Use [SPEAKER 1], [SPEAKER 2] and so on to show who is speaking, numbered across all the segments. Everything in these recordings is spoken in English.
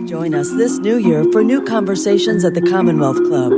[SPEAKER 1] Join us this new year for new conversations at the Commonwealth Club.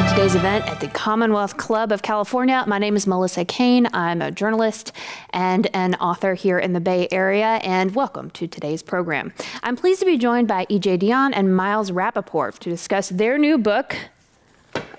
[SPEAKER 2] Today's event at the Commonwealth Club of California. My name is Melissa Kane. I'm a journalist and an author here in the Bay Area, and welcome to today's program. I'm pleased to be joined by E.J. Dionne and Miles Rappaport to discuss their new book.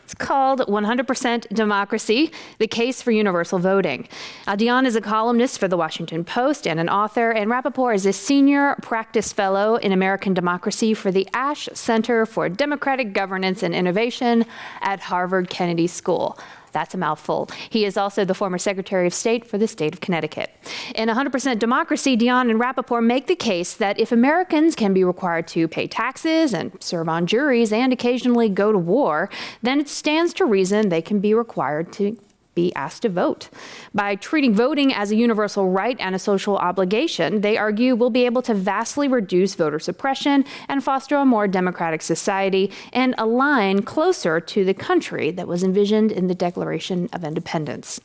[SPEAKER 2] It's called 100% Democracy, The Case for Universal Voting. Dionne is a columnist for The Washington Post and an author, and Rappaport is a senior practice fellow in American democracy for the Ash Center for Democratic Governance and Innovation at Harvard Kennedy School. That's a mouthful. He is also the former Secretary of State for the state of Connecticut. In 100% Democracy, Dionne and Rappaport make the case that if Americans can be required to pay taxes and serve on juries and occasionally go to war, then it stands to reason they can be required to be asked to vote. By treating voting as a universal right and a social obligation, they argue we'll be able to vastly reduce voter suppression and foster a more democratic society and align closer to the country that was envisioned in the Declaration of Independence.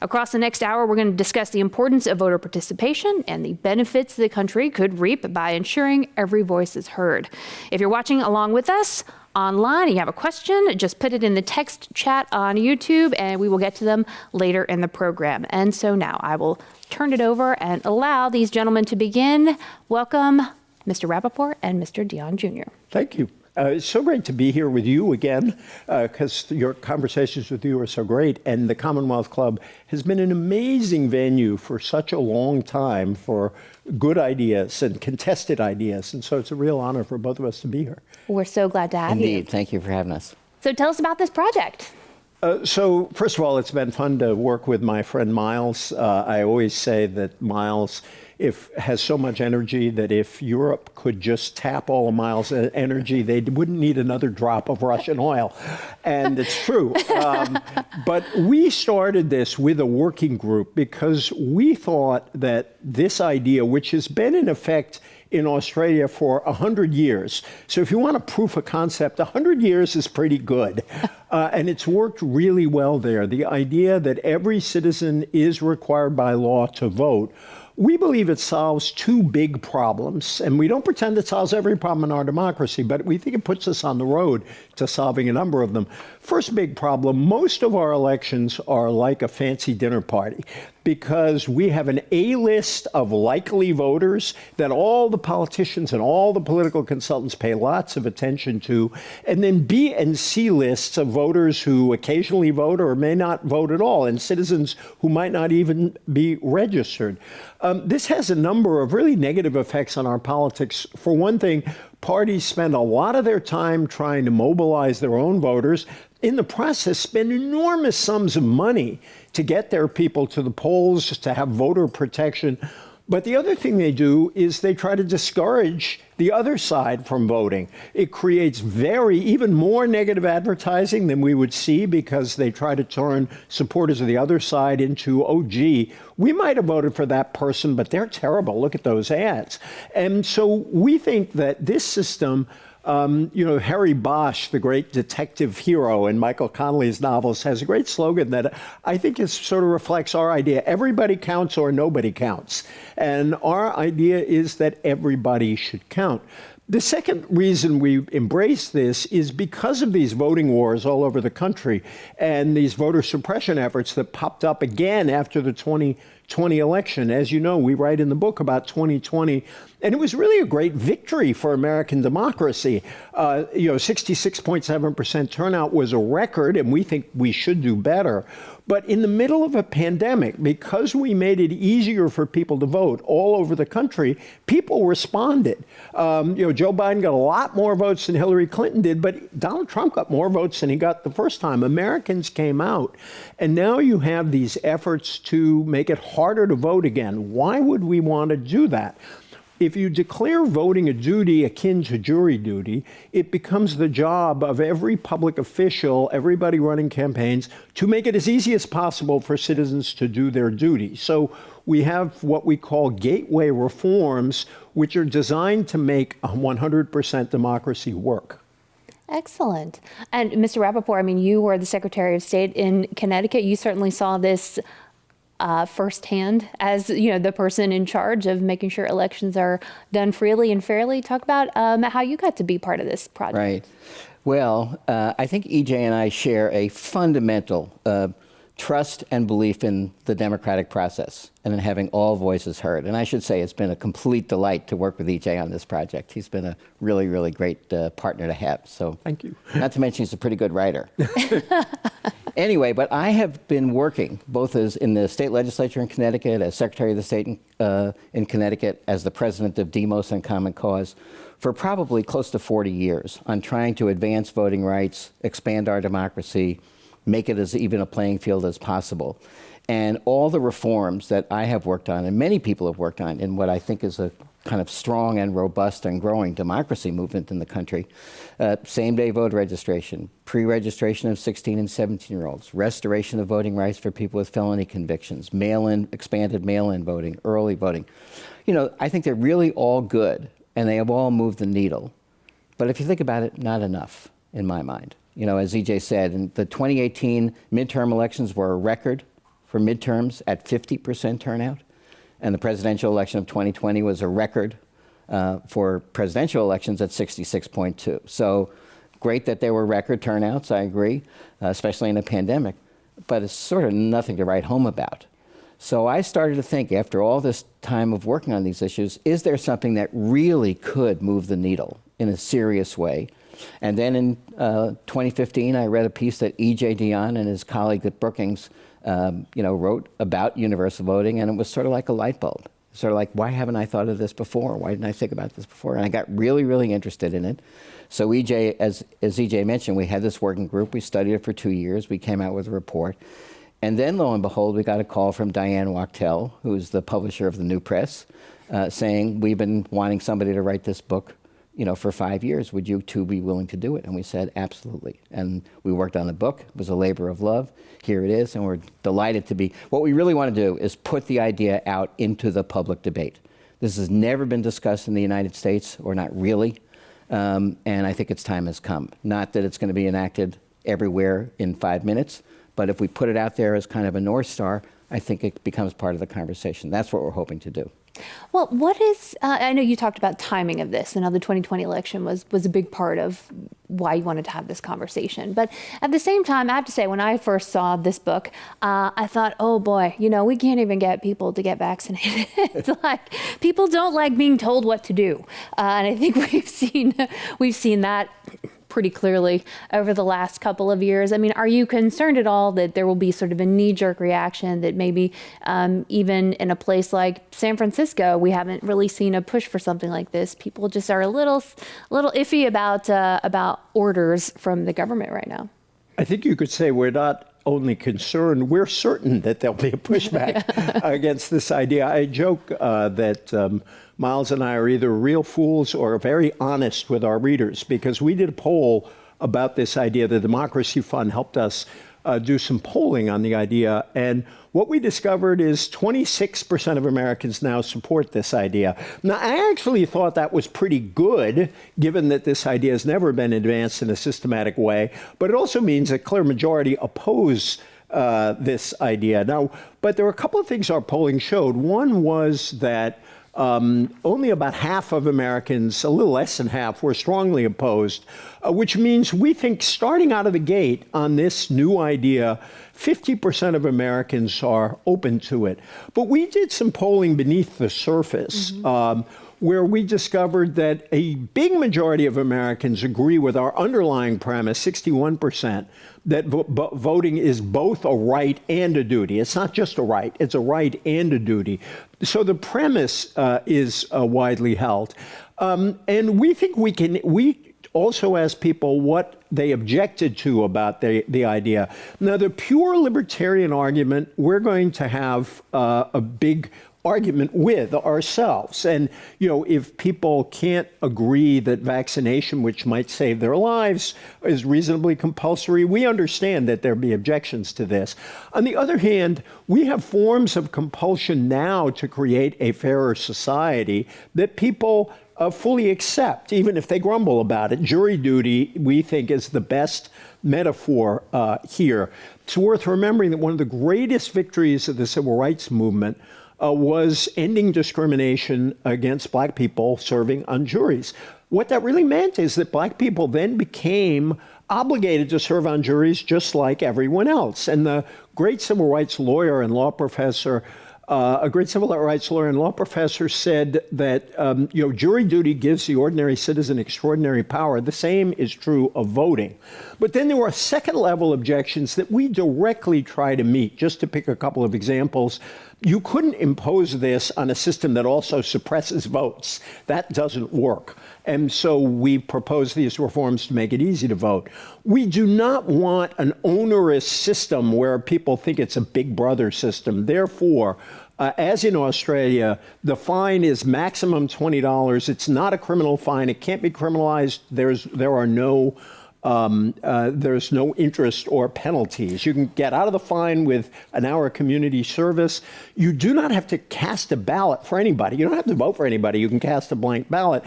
[SPEAKER 2] Across the next hour, we're going to discuss the importance of voter participation and the benefits the country could reap by ensuring every voice is heard. If you're watching along with us online and you have a question, just put it in the text chat on YouTube and we will get to them later in the program. And so now I will turn it over and allow these gentlemen to begin. Welcome, Mr. Rappaport and Mr. Dionne Jr.
[SPEAKER 3] Thank you. It's so great to be here with you again, because your conversations with you are so great. And the Commonwealth Club has been an amazing venue for such a long time for good ideas and contested ideas. And so it's a real honor for both of us to be here.
[SPEAKER 2] We're so glad to have you.
[SPEAKER 4] Indeed. Thank you for having us.
[SPEAKER 2] So tell us about this project.
[SPEAKER 3] So first of all, it's been fun to work with my friend Miles. I always say that Miles has so much energy that if Europe could just tap all of Miles' energy, they wouldn't need another drop of Russian oil. And it's true. But we started this with a working group because we thought that this idea, which has been in effect in Australia for 100 years. So if you want a proof of concept, 100 years is pretty good. And it's worked really well there. The idea that every citizen is required by law to vote, we believe it solves two big problems. And we don't pretend it solves every problem in our democracy, but we think it puts us on the road to solving a number of them. First big problem, most of our elections are like a fancy dinner party because we have an A list of likely voters that all the politicians and all the political consultants pay lots of attention to, and then B and C lists of voters who occasionally vote or may not vote at all, and citizens who might not even be registered. This has a number of really negative effects on our politics. For one thing, parties spend a lot of their time trying to mobilize their own voters. In the process, spend enormous sums of money to get their people to the polls, to have voter protection. But the other thing they do is they try to discourage the other side from voting. It creates even more negative advertising than we would see because they try to turn supporters of the other side into, oh, gee, we might have voted for that person, but they're terrible. Look at those ads. And so we think that this system, Harry Bosch, the great detective hero in Michael Connelly's novels, has a great slogan that I think sort of reflects our idea. Everybody counts or nobody counts. And our idea is that everybody should count. The second reason we embrace this is because of these voting wars all over the country and these voter suppression efforts that popped up again after the 2020 election. As you know, we write in the book about 2020, and it was really a great victory for American democracy. 66.7% turnout was a record, and we think we should do better. But in the middle of a pandemic, because we made it easier for people to vote all over the country, people responded. Joe Biden got a lot more votes than Hillary Clinton did, but Donald Trump got more votes than he got the first time. Americans came out. And now you have these efforts to make it harder to vote again. Why would we want to do that? If you declare voting a duty akin to jury duty, it becomes the job of every public official, everybody running campaigns, to make it as easy as possible for citizens to do their duty. So we have what we call gateway reforms, which are designed to make 100% democracy work.
[SPEAKER 2] Excellent. And Mr. Rappaport, I mean, you were the Secretary of State in Connecticut. You certainly saw this firsthand as, you know, the person in charge of making sure elections are done freely and fairly. Talk about how you got to be part of this project.
[SPEAKER 4] Right. Well, I think EJ and I share a fundamental trust and belief in the democratic process and in having all voices heard. And I should say it's been a complete delight to work with EJ on this project. He's been a really, really great partner to have. So
[SPEAKER 3] thank you.
[SPEAKER 4] Not to mention he's a pretty good writer. Anyway, but I have been working both as in the state legislature in Connecticut, as Secretary of the State in Connecticut, as the president of Demos and Common Cause for probably close to 40 years on trying to advance voting rights, expand our democracy, make it as even a playing field as possible. And all the reforms that I have worked on, and many people have worked on, in what I think is a kind of strong and robust and growing democracy movement in the country, same-day vote registration, pre-registration of 16 and 17-year-olds, restoration of voting rights for people with felony convictions, expanded mail-in voting, early voting. You know, I think they're really all good, and they have all moved the needle. But if you think about it, not enough, in my mind. You know, as EJ said, in the 2018 midterm elections were a record for midterms at 50% turnout, and the presidential election of 2020 was a record for presidential elections at 66.2. So great that there were record turnouts, I agree, especially in a pandemic, but it's sort of nothing to write home about. So I started to think, after all this time of working on these issues, is there something that really could move the needle in a serious way? And then in 2015, I read a piece that E.J. Dionne and his colleague at Brookings, wrote about universal voting, and it was sort of like a light bulb. Sort of like, why haven't I thought of this before? Why didn't I think about this before? And I got really, really interested in it. So EJ, as EJ mentioned, we had this working group. We studied it for 2 years. We came out with a report. And then, lo and behold, we got a call from Diane Wachtel, who's the publisher of the New Press, saying, we've been wanting somebody to write this book, for 5 years. Would you two be willing to do it? And we said, absolutely. And we worked on the book. It was a labor of love. Here it is. And we're delighted to be. What we really want to do is put the idea out into the public debate. This has never been discussed in the United States, or not really. And I think its time has come. Not that it's going to be enacted everywhere in 5 minutes, but if we put it out there as kind of a North Star, I think it becomes part of the conversation. That's what we're hoping to do.
[SPEAKER 2] Well, what is, I know you talked about timing of this, and how the 2020 election was a big part of why you wanted to have this conversation. But at the same time, I have to say, when I first saw this book, I thought, oh boy, we can't even get people to get vaccinated. It's like, people don't like being told what to do. And I think we've seen that pretty clearly over the last couple of years. I mean, are you concerned at all that there will be sort of a knee-jerk reaction that maybe even in a place like San Francisco, we haven't really seen a push for something like this? People just are a little iffy about orders from the government right now.
[SPEAKER 3] I think you could say we're not only concerned, we're certain that there'll be a pushback against this idea. I joke that Miles and I are either real fools or very honest with our readers, because we did a poll about this idea. The Democracy Fund helped us do some polling on the idea, and what we discovered is 26% of Americans now support this idea. Now, I actually thought that was pretty good, given that this idea has never been advanced in a systematic way, but it also means a clear majority oppose this idea. Now, but there were a couple of things our polling showed. One was that only about half of Americans, a little less than half, were strongly opposed, which means we think starting out of the gate on this new idea, 50% of Americans are open to it. But we did some polling beneath the surface, where we discovered that a big majority of Americans agree with our underlying premise, 61%, that voting is both a right and a duty. It's not just a right, it's a right and a duty. So the premise is widely held. And we think we also asked people what they objected to about the idea. Now, the pure libertarian argument, we're going to have a big argument with ourselves. And, if people can't agree that vaccination, which might save their lives, is reasonably compulsory, we understand that there'd be objections to this. On the other hand, we have forms of compulsion now to create a fairer society that people fully accept, even if they grumble about it. Jury duty, we think, is the best metaphor here. It's worth remembering that one of the greatest victories of the civil rights movement was ending discrimination against black people serving on juries. What that really meant is that black people then became obligated to serve on juries just like everyone else. And the great civil rights lawyer and law professor said that jury duty gives the ordinary citizen extraordinary power. The same is true of voting. But then there were second level objections that we directly try to meet. Just to pick a couple of examples, you couldn't impose this on a system that also suppresses votes. That doesn't work. And so we propose these reforms to make it easy to vote. We do not want an onerous system where people think it's a big brother system. Therefore, as in Australia, the fine is maximum $20. It's not a criminal fine. It can't be criminalized. There's no interest or penalties. You can get out of the fine with an hour of community service. You do not have to cast a ballot for anybody. You don't have to vote for anybody. You can cast a blank ballot.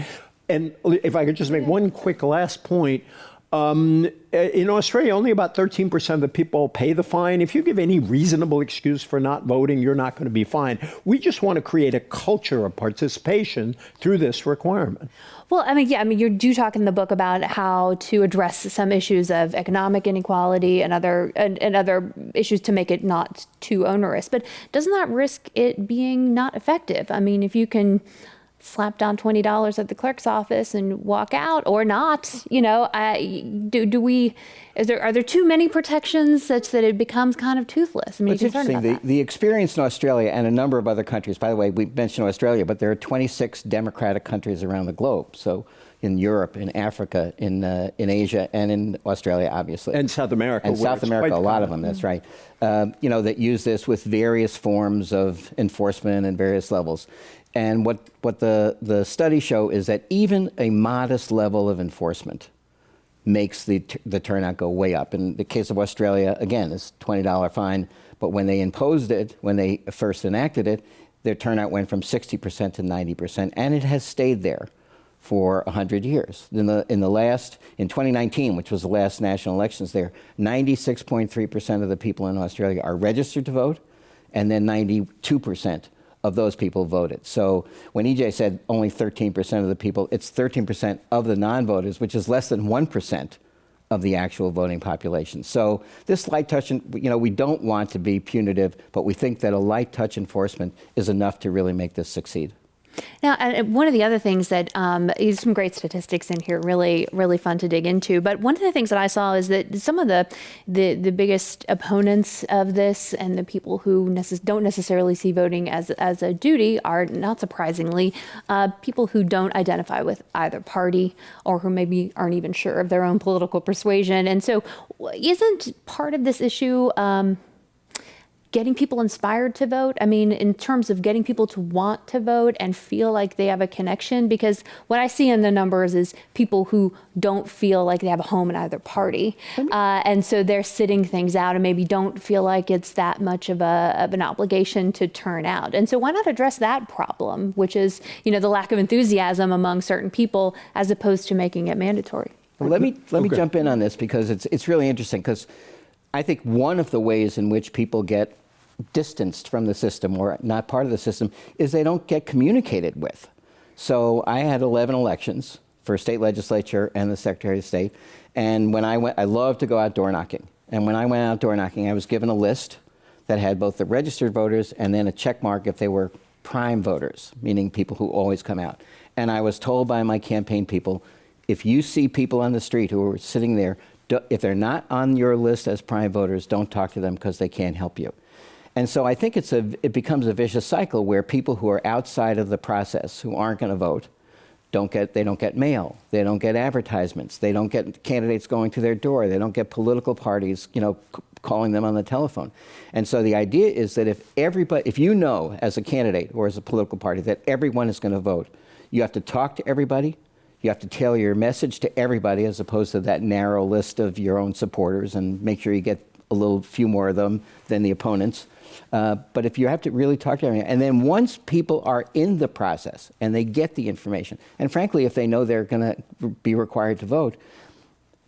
[SPEAKER 3] And if I could just make one quick last point, in Australia, only about 13% of the people pay the fine. If you give any reasonable excuse for not voting, you're not going to be fined. We just want to create a culture of participation through this requirement.
[SPEAKER 2] Well, you do talk in the book about how to address some issues of economic inequality and other issues to make it not too onerous. But doesn't that risk it being not effective? I mean, if you can slap down $20 at the clerk's office and walk out, or not, are there too many protections such that it becomes kind of toothless? I mean,
[SPEAKER 4] it's interesting. The experience in Australia and a number of other countries, by the way, we mentioned Australia, but there are 26 democratic countries around the globe. So in Europe, in Africa, in Asia, and in Australia, obviously.
[SPEAKER 3] And South America.
[SPEAKER 4] And South America, a lot of them, that's right. That use this with various forms of enforcement and various levels. And what the studies show is that even a modest level of enforcement makes the turnout go way up. In the case of Australia, again, it's a $20 fine, but when they imposed it, when they first enacted it, their turnout went from 60% to 90%, and it has stayed there for 100 years. In 2019, which was the last national elections there, 96.3% of the people in Australia are registered to vote, and then 92% of those people voted. So when EJ said only 13% of the people, it's 13% of the non-voters, which is less than 1% of the actual voting population. So this light touch, we don't want to be punitive, but we think that a light touch enforcement is enough to really make this succeed.
[SPEAKER 2] Now, one of the other things that is some great statistics in here, really, really fun to dig into. But one of the things that I saw is that some of the biggest opponents of this and the people who don't necessarily see voting as a duty are, not surprisingly, people who don't identify with either party or who maybe aren't even sure of their own political persuasion. And so isn't part of this issue getting people inspired to vote? I mean, in terms of getting people to want to vote and feel like they have a connection, because what I see in the numbers is people who don't feel like they have a home in either party. And so they're sitting things out and maybe don't feel like it's that much of an obligation to turn out. And so why not address that problem, which is, the lack of enthusiasm among certain people as opposed to making it mandatory?
[SPEAKER 4] Well, let me jump in on this because it's really interesting, because I think one of the ways in which people get distanced from the system or not part of the system is they don't get communicated with. So I had 11 elections for state legislature and the Secretary of State. And when I went, I love to go out door knocking. And when I went out door knocking, I was given a list that had both the registered voters and then a check mark if they were prime voters, meaning people who always come out. And I was told by my campaign people, if you see people on the street who are sitting there, if they're not on your list as prime voters, don't talk to them because they can't help you. And so I think it becomes a vicious cycle where people who are outside of the process, who aren't going to vote, they don't get mail, they don't get advertisements, they don't get candidates going to their door, they don't get political parties, calling them on the telephone. And so the idea is that if you know as a candidate or as a political party that everyone is going to vote, you have to talk to everybody, you have to tailor your message to everybody as opposed to that narrow list of your own supporters, and make sure you get a few more of them than the opponents. But if you have to really talk to everyone, and then once people are in the process and they get the information, and frankly, if they know they're going to be required to vote,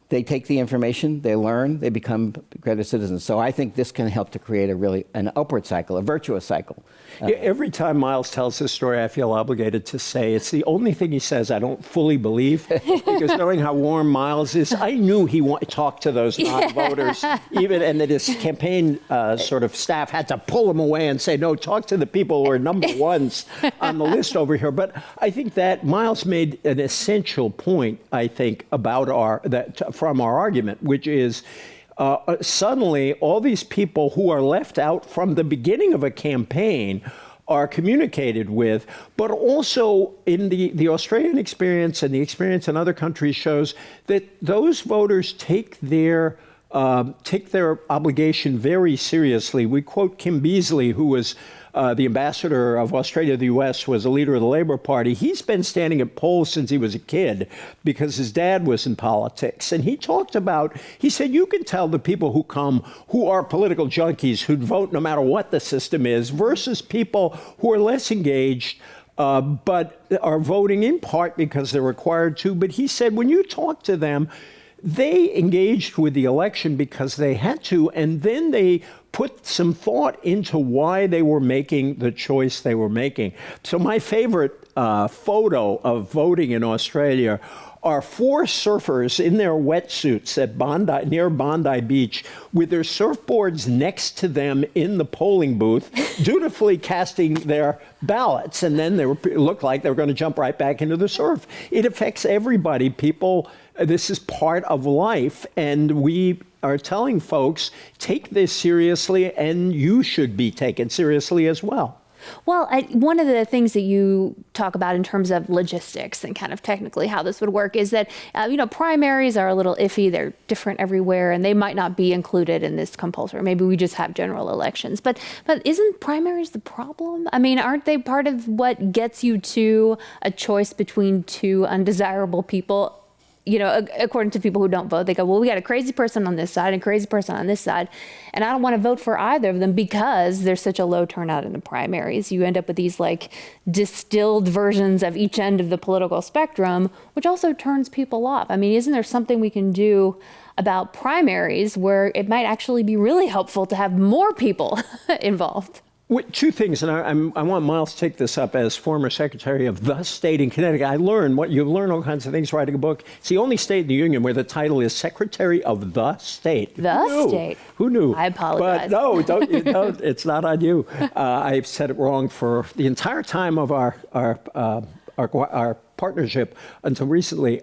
[SPEAKER 4] they take the information, they learn, they become greater citizens. So I think this can help to create an upward cycle, a virtuous cycle.
[SPEAKER 3] Every time Miles tells this story, I feel obligated to say it's the only thing he says I don't fully believe, because knowing how warm Miles is, I knew he wanted to talk to those non-voters, and that his campaign sort of staff had to pull him away and say, no, talk to the people who are number ones on the list over here. But I think that Miles made an essential point, I think, about from our argument, which is suddenly all these people who are left out from the beginning of a campaign are communicated with, but also in the Australian experience and the experience in other countries shows that those voters take their obligation very seriously. We quote Kim Beazley, who was the ambassador of Australia to the U.S., was a leader of the Labour Party. He's been standing at polls since he was a kid because his dad was in politics. And he said, you can tell the people who come who are political junkies who'd vote no matter what the system is versus people who are less engaged but are voting in part because they're required to. But he said, when you talk to them, they engaged with the election because they had to, and then they put some thought into why they were making the choice they were making. So my favorite photo of voting in Australia are 4 surfers in their wetsuits at near Bondi Beach with their surfboards next to them in the polling booth, dutifully casting their ballots. And then it looked like they were going to jump right back into the surf. It affects everybody. This is part of life, and we are telling folks, take this seriously, and you should be taken seriously as well.
[SPEAKER 2] Well, one of the things that you talk about in terms of logistics and kind of technically how this would work is that, primaries are a little iffy. They're different everywhere, and they might not be included in this compulsory. Maybe we just have general elections. But isn't primaries the problem? I mean, aren't they part of what gets you to a choice between 2 undesirable people? According to people who don't vote, they go, well, we got a crazy person on this side and a crazy person on this side, and I don't want to vote for either of them because there's such a low turnout in the primaries. You end up with these distilled versions of each end of the political spectrum, which also turns people off. I mean, isn't there something we can do about primaries where it might actually be really helpful to have more people involved?
[SPEAKER 3] 2 things, and I want Miles to take this up as former secretary of the state in Connecticut. You learn all kinds of things writing a book. It's the only state in the union where the title is Secretary of the State.
[SPEAKER 2] State.
[SPEAKER 3] Who knew?
[SPEAKER 2] I apologize.
[SPEAKER 3] But no, don't, it's not on you. I've said it wrong for the entire time of our partnership until recently.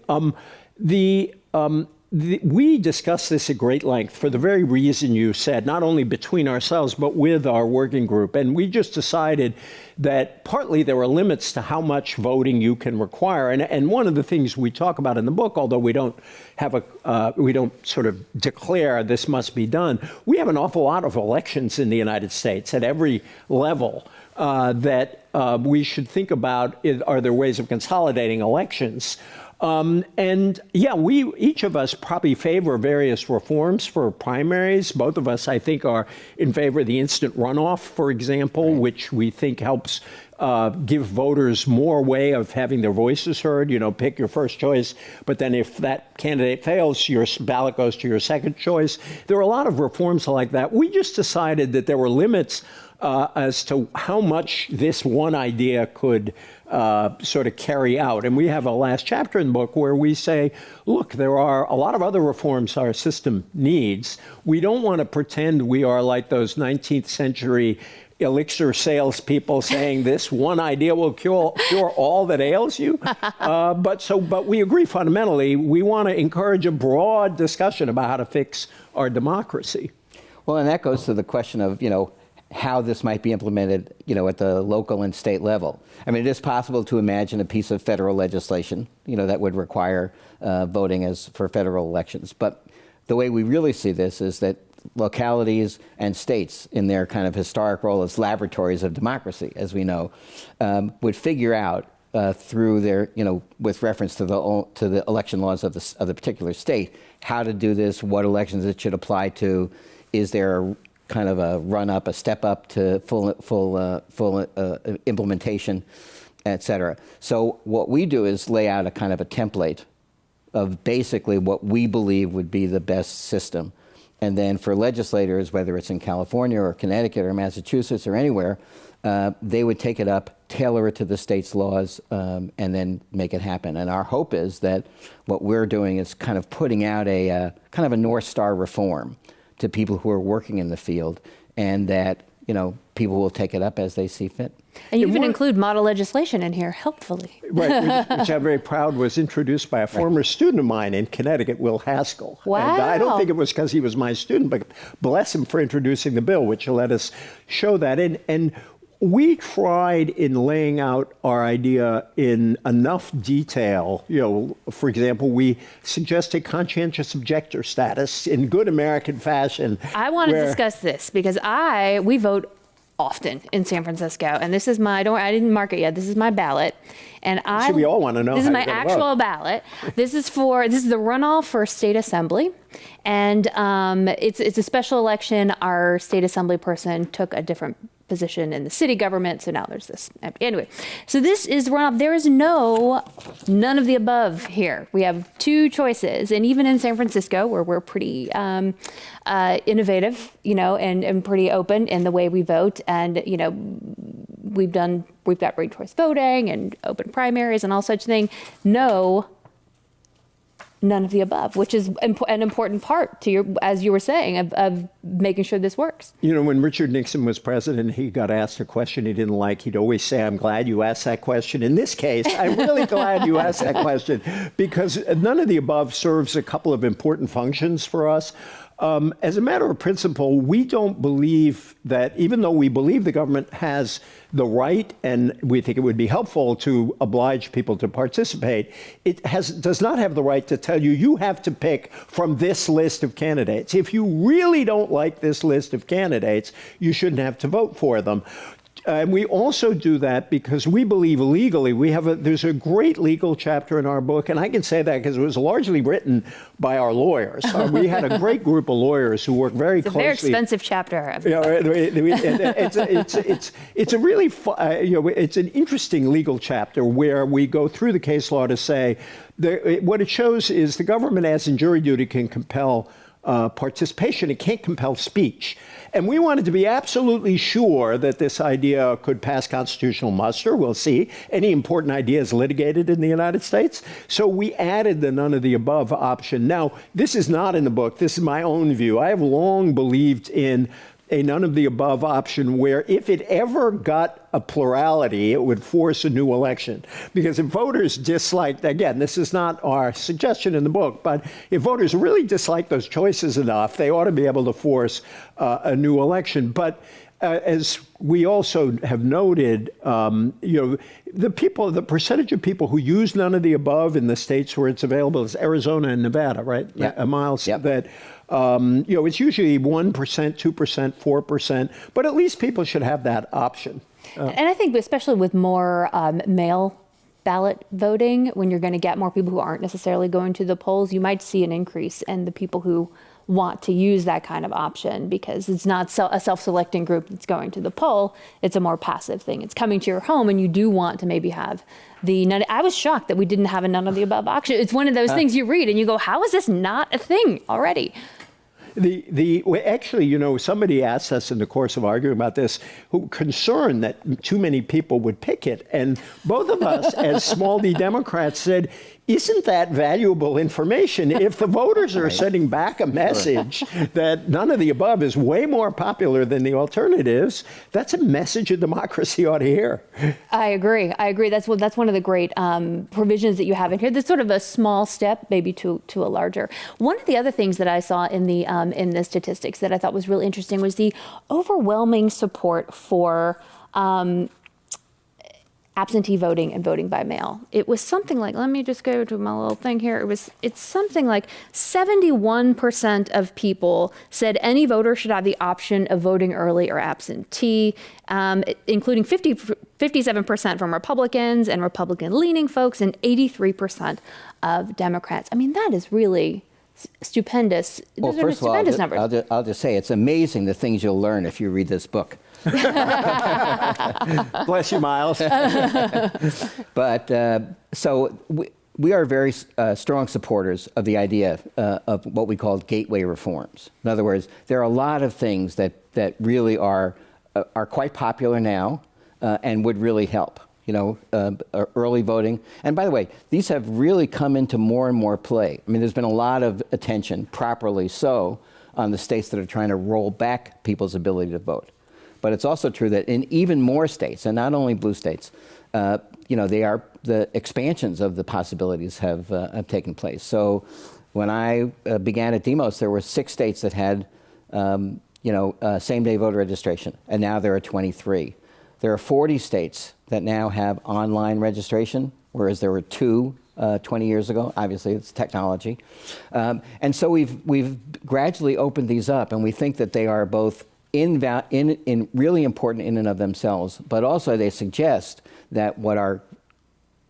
[SPEAKER 3] We discussed this at great length for the very reason you said, not only between ourselves, but with our working group. And we just decided that partly there are limits to how much voting you can require. And one of the things we talk about in the book, although we don't sort of declare this must be done, we have an awful lot of elections in the United States at every level that we should think about. Are there ways of consolidating elections? Each of us probably favor various reforms for primaries. Both of us, I think, are in favor of the instant runoff, for example, right, which we think helps give voters more way of having their voices heard. Pick your first choice, but then if that candidate fails, your ballot goes to your second choice. There are a lot of reforms like that. We just decided that there were limits as to how much this one idea could sort of carry out. And we have a last chapter in the book where we say, look, there are a lot of other reforms our system needs. We don't want to pretend we are like those 19th century elixir salespeople saying this one idea will cure all that ails you. But we agree fundamentally, we want to encourage a broad discussion about how to fix our democracy.
[SPEAKER 4] Well, and that goes to the question of, how this might be implemented, at the local and state level. I mean, it is possible to imagine a piece of federal legislation, that would require voting as for federal elections. But the way we really see this is that localities and states, in their kind of historic role as laboratories of democracy, as we know, would figure out through their, with reference to the election laws of the particular state, how to do this, what elections it should apply to. Is there a kind of a run-up, a step-up to full implementation, et cetera. So what we do is lay out a kind of a template of basically what we believe would be the best system. And then for legislators, whether it's in California or Connecticut or Massachusetts or anywhere, they would take it up, tailor it to the state's laws, and then make it happen. And our hope is that what we're doing is kind of putting out a kind of a North Star reform to people who are working in the field, and that people will take it up as they see fit.
[SPEAKER 2] And you even include model legislation in here, helpfully.
[SPEAKER 3] Right, which I'm very proud was introduced by a former student of mine in Connecticut, Will Haskell.
[SPEAKER 2] Wow.
[SPEAKER 3] And I don't think it was because he was my student, but bless him for introducing the bill, which let us show that. And we tried in laying out our idea in enough detail. For example, we suggested conscientious objector status in good American fashion.
[SPEAKER 2] I want to discuss this because we vote often in San Francisco, and this is I didn't mark it yet. This is my ballot, and
[SPEAKER 3] So we all want to know.
[SPEAKER 2] This is
[SPEAKER 3] how
[SPEAKER 2] my
[SPEAKER 3] you're gonna
[SPEAKER 2] actual
[SPEAKER 3] vote.
[SPEAKER 2] ballot. This is the runoff for state assembly, and it's a special election. Our state assembly person took a different position in the city government, so now there's this. Anyway, so this is runoff. There is none of the above here. We have two choices, and even in San Francisco, where we're pretty innovative, and pretty open in the way we vote, and we've got ranked choice voting and open primaries and all such thing. None of the above, which is an important part to as you were saying, of making sure this works.
[SPEAKER 3] When Richard Nixon was president, he got asked a question he didn't like. He'd always say, "I'm glad you asked that question." In this case, I'm really glad you asked that question, because none of the above serves a couple of important functions for us. As a matter of principle, we don't believe that, even though we believe the government has the right, and we think it would be helpful to oblige people to participate, it does not have the right to tell you have to pick from this list of candidates. If you really don't like this list of candidates, you shouldn't have to vote for them. And we also do that because we believe legally. There's a great legal chapter in our book, and I can say that because it was largely written by our lawyers. We had a great group of lawyers who worked very closely.
[SPEAKER 2] It's a very expensive chapter.
[SPEAKER 3] It's a really it's an interesting legal chapter where we go through the case law to say what it shows is the government, as in jury duty, can compel participation. It can't compel speech. And we wanted to be absolutely sure that this idea could pass constitutional muster. We'll see. Any important idea is litigated in the United States. So we added the none of the above option. Now, this is not in the book. This is my own view. I have long believed in a none of the above option where if it ever got a plurality, it would force a new election. Because if voters disliked, again, this is not our suggestion in the book, but if voters really dislike those choices enough, they ought to be able to force a new election. But as we also have noted, the percentage of people who use none of the above in the states where it's available is Arizona and Nevada, right?
[SPEAKER 4] Yeah.
[SPEAKER 3] Miles,
[SPEAKER 4] yep.
[SPEAKER 3] that it's usually 1%, 2%, 4%, but at least people should have that option.
[SPEAKER 2] And I think especially with more mail ballot voting, when you're going to get more people who aren't necessarily going to the polls, you might see an increase in the people who want to use that kind of option, because it's not a self-selecting group that's going to the poll. It's a more passive thing. It's coming to your home, and you do want to maybe have I was shocked that we didn't have a none of the above option. It's one of those things you read and you go, how is this not a thing already? Actually, somebody asked us in the course of arguing about this, who concerned that too many people would pick it. And both of us, as small d Democrats, said, isn't that valuable information? If the voters are sending back a message that none of the above is way more popular than the alternatives, that's a message a democracy ought to hear. I agree. That's one of the great provisions that you have in here. That's sort of a small step, maybe to a larger. One of the other things that I saw in the in the statistics that I thought was really interesting was the overwhelming support for absentee voting and voting by mail. It was something like, let me just go to my little thing here. It's something like 71% of people said any voter should have the option of voting early or absentee, including 57% from Republicans and Republican-leaning folks and 83% of Democrats. I mean, that is really stupendous.
[SPEAKER 4] Well,
[SPEAKER 2] Those are
[SPEAKER 4] first of all,
[SPEAKER 2] stupendous numbers.
[SPEAKER 4] I'll just say it's amazing the things you'll learn if you read this book.
[SPEAKER 3] Bless you, Miles.
[SPEAKER 4] But so we are very strong supporters of the idea of what we call gateway reforms. In other words, there are a lot of things that really are quite popular now and would really help. You know, early voting. And by the way, these have really come into more and more play. I mean, there's been a lot of attention, properly so, on the states that are trying to roll back people's ability to vote. But it's also true that in even more states, and not only blue states, you know, the expansions of the possibilities have taken place. So when I began at Demos, there were 6 states that had, same-day voter registration, and now there are 23. There are 40 states that now have online registration, whereas there were 2 20 years ago. Obviously, it's technology. And so we've gradually opened these up, and we think that they are both in really important in and of themselves, but also they suggest that what our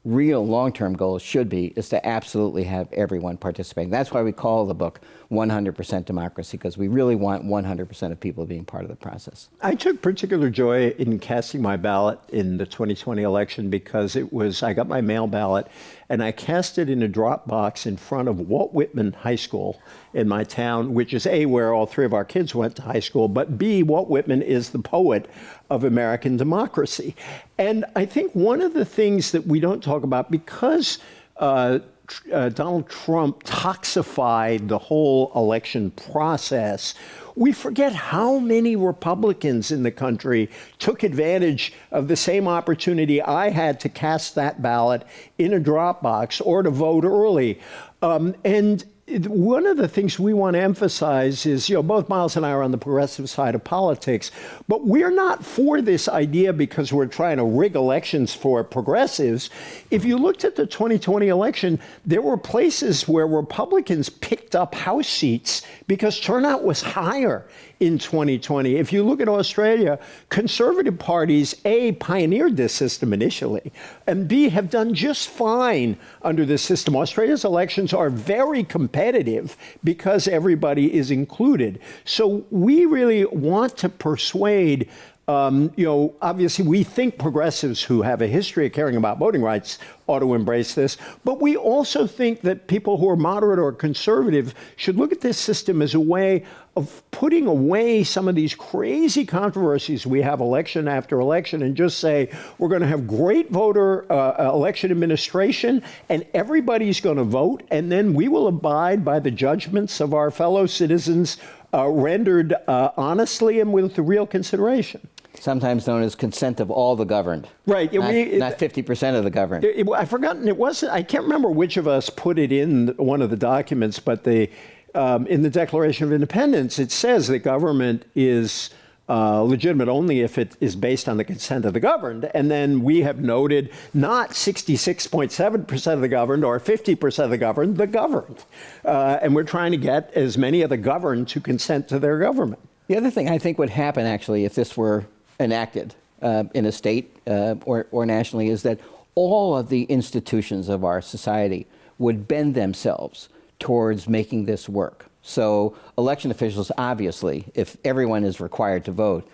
[SPEAKER 4] real long-term goal should be is to absolutely have everyone participating. That's why we call the book 100% Democracy, because we really want 100% of people being part of the process.
[SPEAKER 3] I took particular joy in casting my ballot in the 2020 election because I got my mail ballot and I cast it in a drop box in front of Walt Whitman High School in my town, which is A, where all 3 of our kids went to high school, but B, Walt Whitman is the poet of American democracy. And I think one of the things that we don't talk about, because Donald Trump toxified the whole election process, we forget how many Republicans in the country took advantage of the same opportunity I had to cast that ballot in a drop box or to vote early. And one of the things we want to emphasize is, both Miles and I are on the progressive side of politics, but we're not for this idea because we're trying to rig elections for progressives. If you looked at the 2020 election, there were places where Republicans picked up House seats because turnout was higher in 2020. If you look at Australia, conservative parties, A, pioneered this system initially, and B, have done just fine under this system. Australia's elections are very competitive because everybody is included. So we really want to persuade obviously we think progressives who have a history of caring about voting rights ought to embrace this, but we also think that people who are moderate or conservative should look at this system as a way of putting away some of these crazy controversies we have election after election and just say, we're going to have great voter election administration and everybody's going to vote, and then we will abide by the judgments of our fellow citizens rendered honestly and with real consideration.
[SPEAKER 4] Sometimes known as consent of all the governed.
[SPEAKER 3] Right.
[SPEAKER 4] Not 50% of the governed.
[SPEAKER 3] I've forgotten, I can't remember which of us put it in one of the documents, but in the Declaration of Independence, it says that government is legitimate only if it is based on the consent of the governed. And then we have noted not 66.7% of the governed or 50% of the governed, and we're trying to get as many of the governed to consent to their government.
[SPEAKER 4] The other thing I think would happen, actually, if this were enacted in a state or nationally, is that all of the institutions of our society would bend themselves towards making this work. So election officials, obviously, if everyone is required to vote,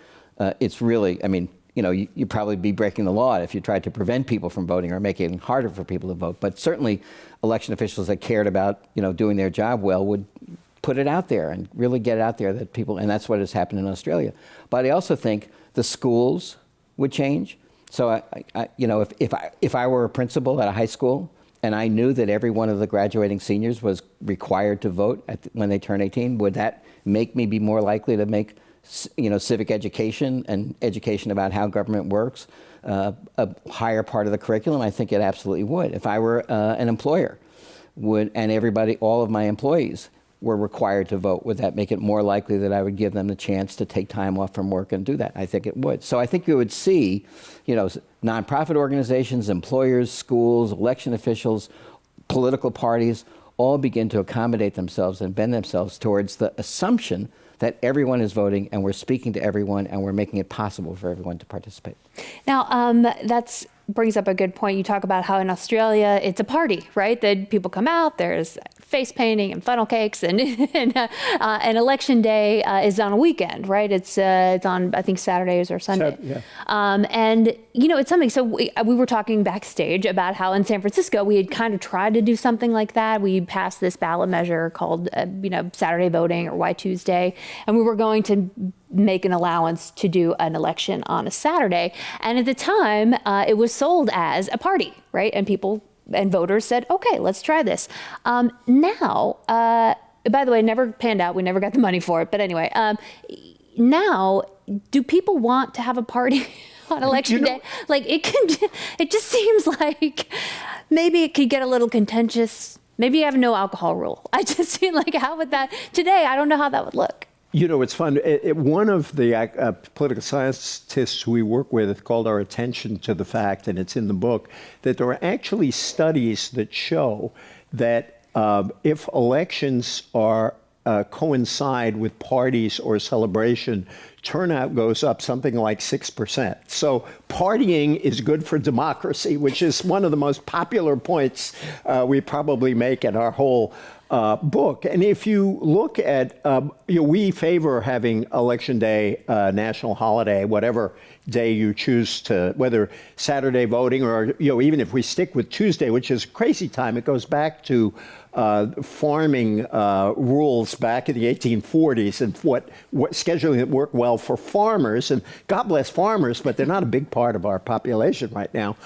[SPEAKER 4] it's really, you'd probably be breaking the law if you tried to prevent people from voting or make it harder for people to vote. But certainly election officials that cared about, doing their job well would put it out there and really get it out there that people, and that's what has happened in Australia. But I also think the schools would change. So if I were a principal at a high school and I knew that every one of the graduating seniors was required to vote when they turn 18, would that make me be more likely to make civic education and education about how government works a higher part of the curriculum? I think it absolutely would. If I were an employer, and all of my employees were required to vote, would that make it more likely that I would give them the chance to take time off from work and do that? I think it would. So I think you would see, nonprofit organizations, employers, schools, election officials, political parties all begin to accommodate themselves and bend themselves towards the assumption that everyone is voting and we're speaking to everyone and we're making it possible for everyone to participate.
[SPEAKER 2] Now, that brings up a good point. You talk about how in Australia it's a party, right? That people come out, there's face painting and funnel cakes, and election day is on a weekend, right? It's on, I think, Saturdays or Sunday.
[SPEAKER 3] Yeah.
[SPEAKER 2] And, it's something. So we were talking backstage about how in San Francisco we had kind of tried to do something like that. We passed this ballot measure called, Saturday voting or White Tuesday, and we were going to make an allowance to do an election on a Saturday. And at the time, it was sold as a party, right? And people and voters said, okay, let's try this. Now, by the way, it never panned out. We never got the money for it. But anyway, now, do people want to have a party on election day? Like it just seems like maybe it could get a little contentious. Maybe you have no alcohol rule. I just feel like how would that, today, I don't know how that would look.
[SPEAKER 3] It's fun. One of the political scientists we work with called our attention to the fact, and it's in the book, that there are actually studies that show that if elections are coincide with parties or celebration, turnout goes up something like 6%. So partying is good for democracy, which is one of the most popular points we probably make in our whole book. And if you look at, we favor having Election Day, national holiday, whatever day you choose to, whether Saturday voting or, even if we stick with Tuesday, which is a crazy time, it goes back to farming rules back in the 1840s and what scheduling that worked well for farmers. And God bless farmers, but they're not a big part of our population right now.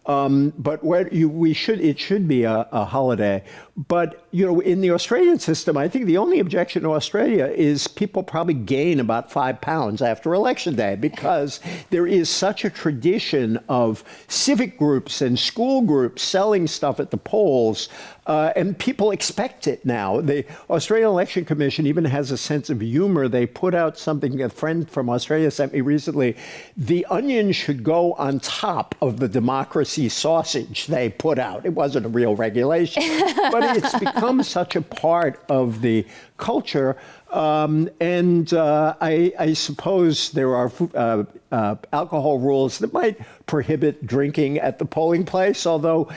[SPEAKER 3] But it should be a holiday. But, in the Australian system, I think the only objection to Australia is people probably gain about 5 pounds after Election Day because there is such a tradition of civic groups and school groups selling stuff at the polls. And people expect it now. The Australian Election Commission even has a sense of humor. They put out something a friend from Australia sent me recently. The onion should go on top of the democracy sausage they put out. It wasn't a real regulation, but it's become such a part of the culture. I suppose there are alcohol rules that might prohibit drinking at the polling place, although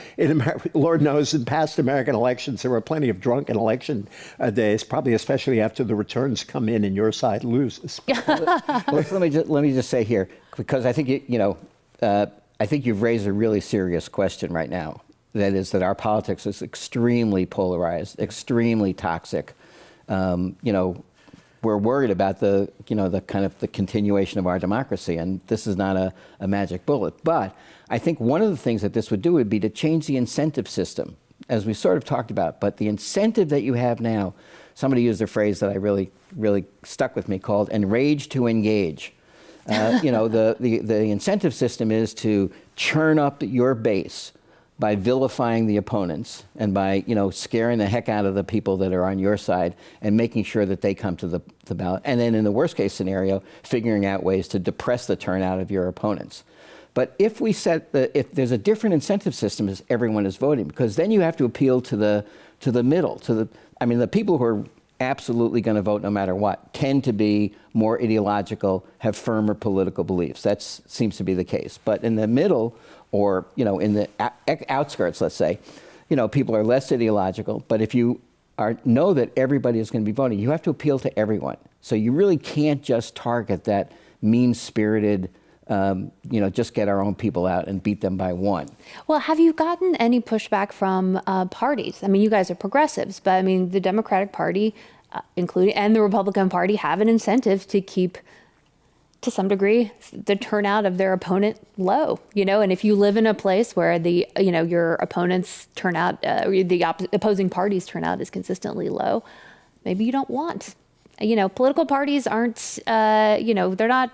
[SPEAKER 3] Lord knows in past American elections there were plenty of drunken election days, probably especially after the returns come in and your side loses.
[SPEAKER 4] Let me just say here, because I think I think you've raised a really serious question right now. That is that our politics is extremely polarized, extremely toxic. We're worried about the kind of the continuation of our democracy, and this is not a magic bullet. But I think one of the things that this would do would be to change the incentive system, as we sort of talked about. But the incentive that you have now, somebody used a phrase that I really stuck with me called "enrage to engage." The incentive system is to churn up your base by vilifying the opponents and by, scaring the heck out of the people that are on your side and making sure that they come to the ballot. And then in the worst case scenario, figuring out ways to depress the turnout of your opponents. But if if there's a different incentive system as everyone is voting, because then you have to appeal to the middle, the people who are absolutely going to vote no matter what tend to be more ideological, have firmer political beliefs. That seems to be the case. But in the middle, or in the outskirts, let's say, people are less ideological. But if you know that everybody is going to be voting, you have to appeal to everyone. So you really can't just target that mean-spirited, just get our own people out and beat them by one.
[SPEAKER 2] Well, have you gotten any pushback from parties? I mean, you guys are progressives, but the Democratic Party, including, and the Republican Party have an incentive to keep, to some degree, the turnout of their opponent low, and if you live in a place where your opponent's turnout, opposing party's turnout is consistently low, maybe you don't want, political parties aren't, they're not,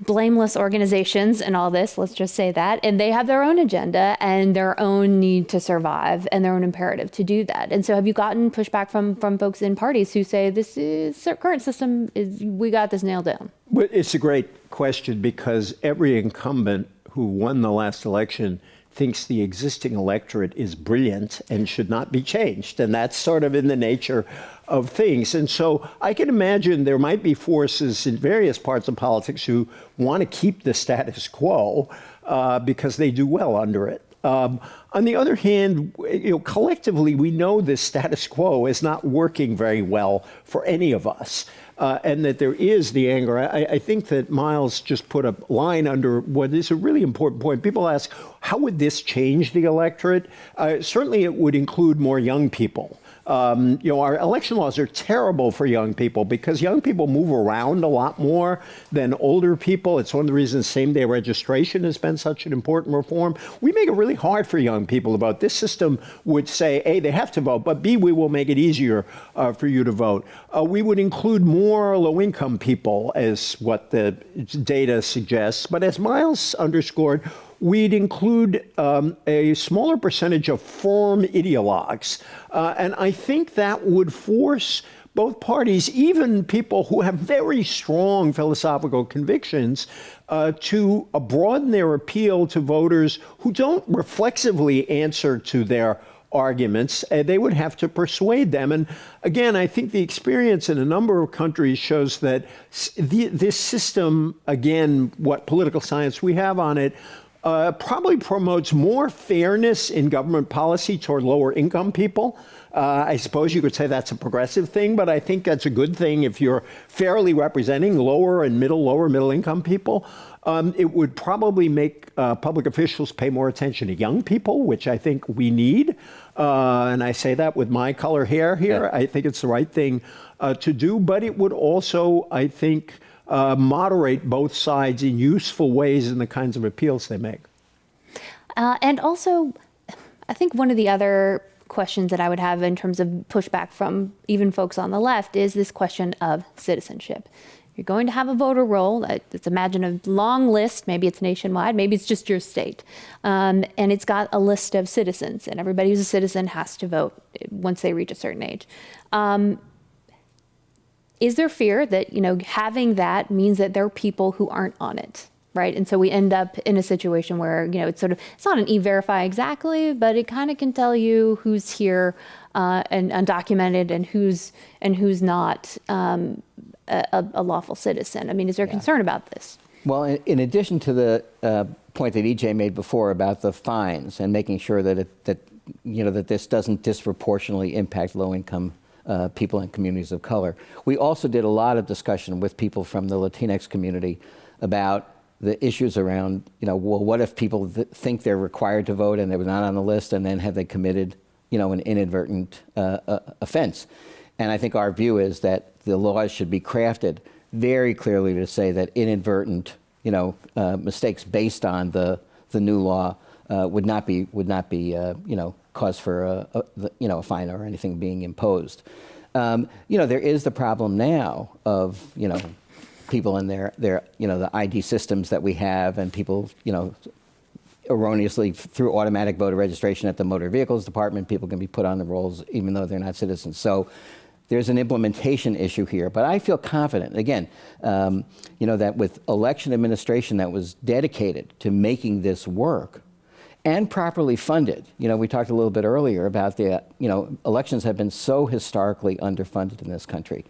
[SPEAKER 2] blameless organizations in all this, let's just say that, and they have their own agenda and their own need to survive and their own imperative to do that. And so have you gotten pushback from folks in parties who say this is current system is we got this nailed down?
[SPEAKER 3] Well, it's a great question because every incumbent who won the last election thinks the existing electorate is brilliant and should not be changed. And that's sort of in the nature of things. And so I can imagine there might be forces in various parts of politics who want to keep the status quo because they do well under it. On the other hand, collectively, we know this status quo is not working very well for any of us. And that there is the anger. I think that Miles just put a line under what is a really important point. People ask, how would this change the electorate? Certainly it would include more young people. Our election laws are terrible for young people because young people move around a lot more than older people. It's one of the reasons same-day registration has been such an important reform. We make it really hard for young people to vote. This system would say, A, they have to vote, but B, we will make it easier for you to vote. We would include more low-income people, as what the data suggests. But as Miles underscored, we'd include a smaller percentage of firm ideologues. And I think that would force both parties, even people who have very strong philosophical convictions, to broaden their appeal to voters who don't reflexively answer to their arguments. They would have to persuade them. And again, I think the experience in a number of countries shows that this system, again, what political science we have on it, probably promotes more fairness in government policy toward lower income people. I suppose you could say that's a progressive thing, but I think that's a good thing if you're fairly representing lower middle income people. It would probably make public officials pay more attention to young people, which I think we need. And I say that with my color hair here. Yeah. I think it's the right thing to do, but it would also, I think, moderate both sides in useful ways in the kinds of appeals they make.
[SPEAKER 2] And also, I think one of the other questions that I would have in terms of pushback from even folks on the left is this question of citizenship. You're going to have a voter roll. Let's imagine a long list. Maybe it's nationwide. Maybe it's just your state. And it's got a list of citizens, and everybody who's a citizen has to vote once they reach a certain age. Is there fear that, having that means that there are people who aren't on it, right? And so we end up in a situation where, it's not an E-Verify exactly, but it kind of can tell you who's here and undocumented and who's not a lawful citizen. I mean, is there concern about this?
[SPEAKER 4] Well, in addition to the point that EJ made before about the fines and making sure that that this doesn't disproportionately impact low-income people and communities of color. We also did a lot of discussion with people from the Latinx community about the issues around, what if people think they're required to vote and they're not on the list, and then have they committed, an inadvertent offense? And I think our view is that the laws should be crafted very clearly to say that inadvertent, mistakes based on the new law would not be cause for a fine or anything being imposed. There is the problem now of people in their the ID systems that we have, and people erroneously through automatic voter registration at the motor vehicles department, people can be put on the rolls even though they're not citizens. So there's an implementation issue here, but I feel confident again, that with election administration that was dedicated to making this work and properly funded. We talked a little bit earlier about elections have been so historically underfunded in this country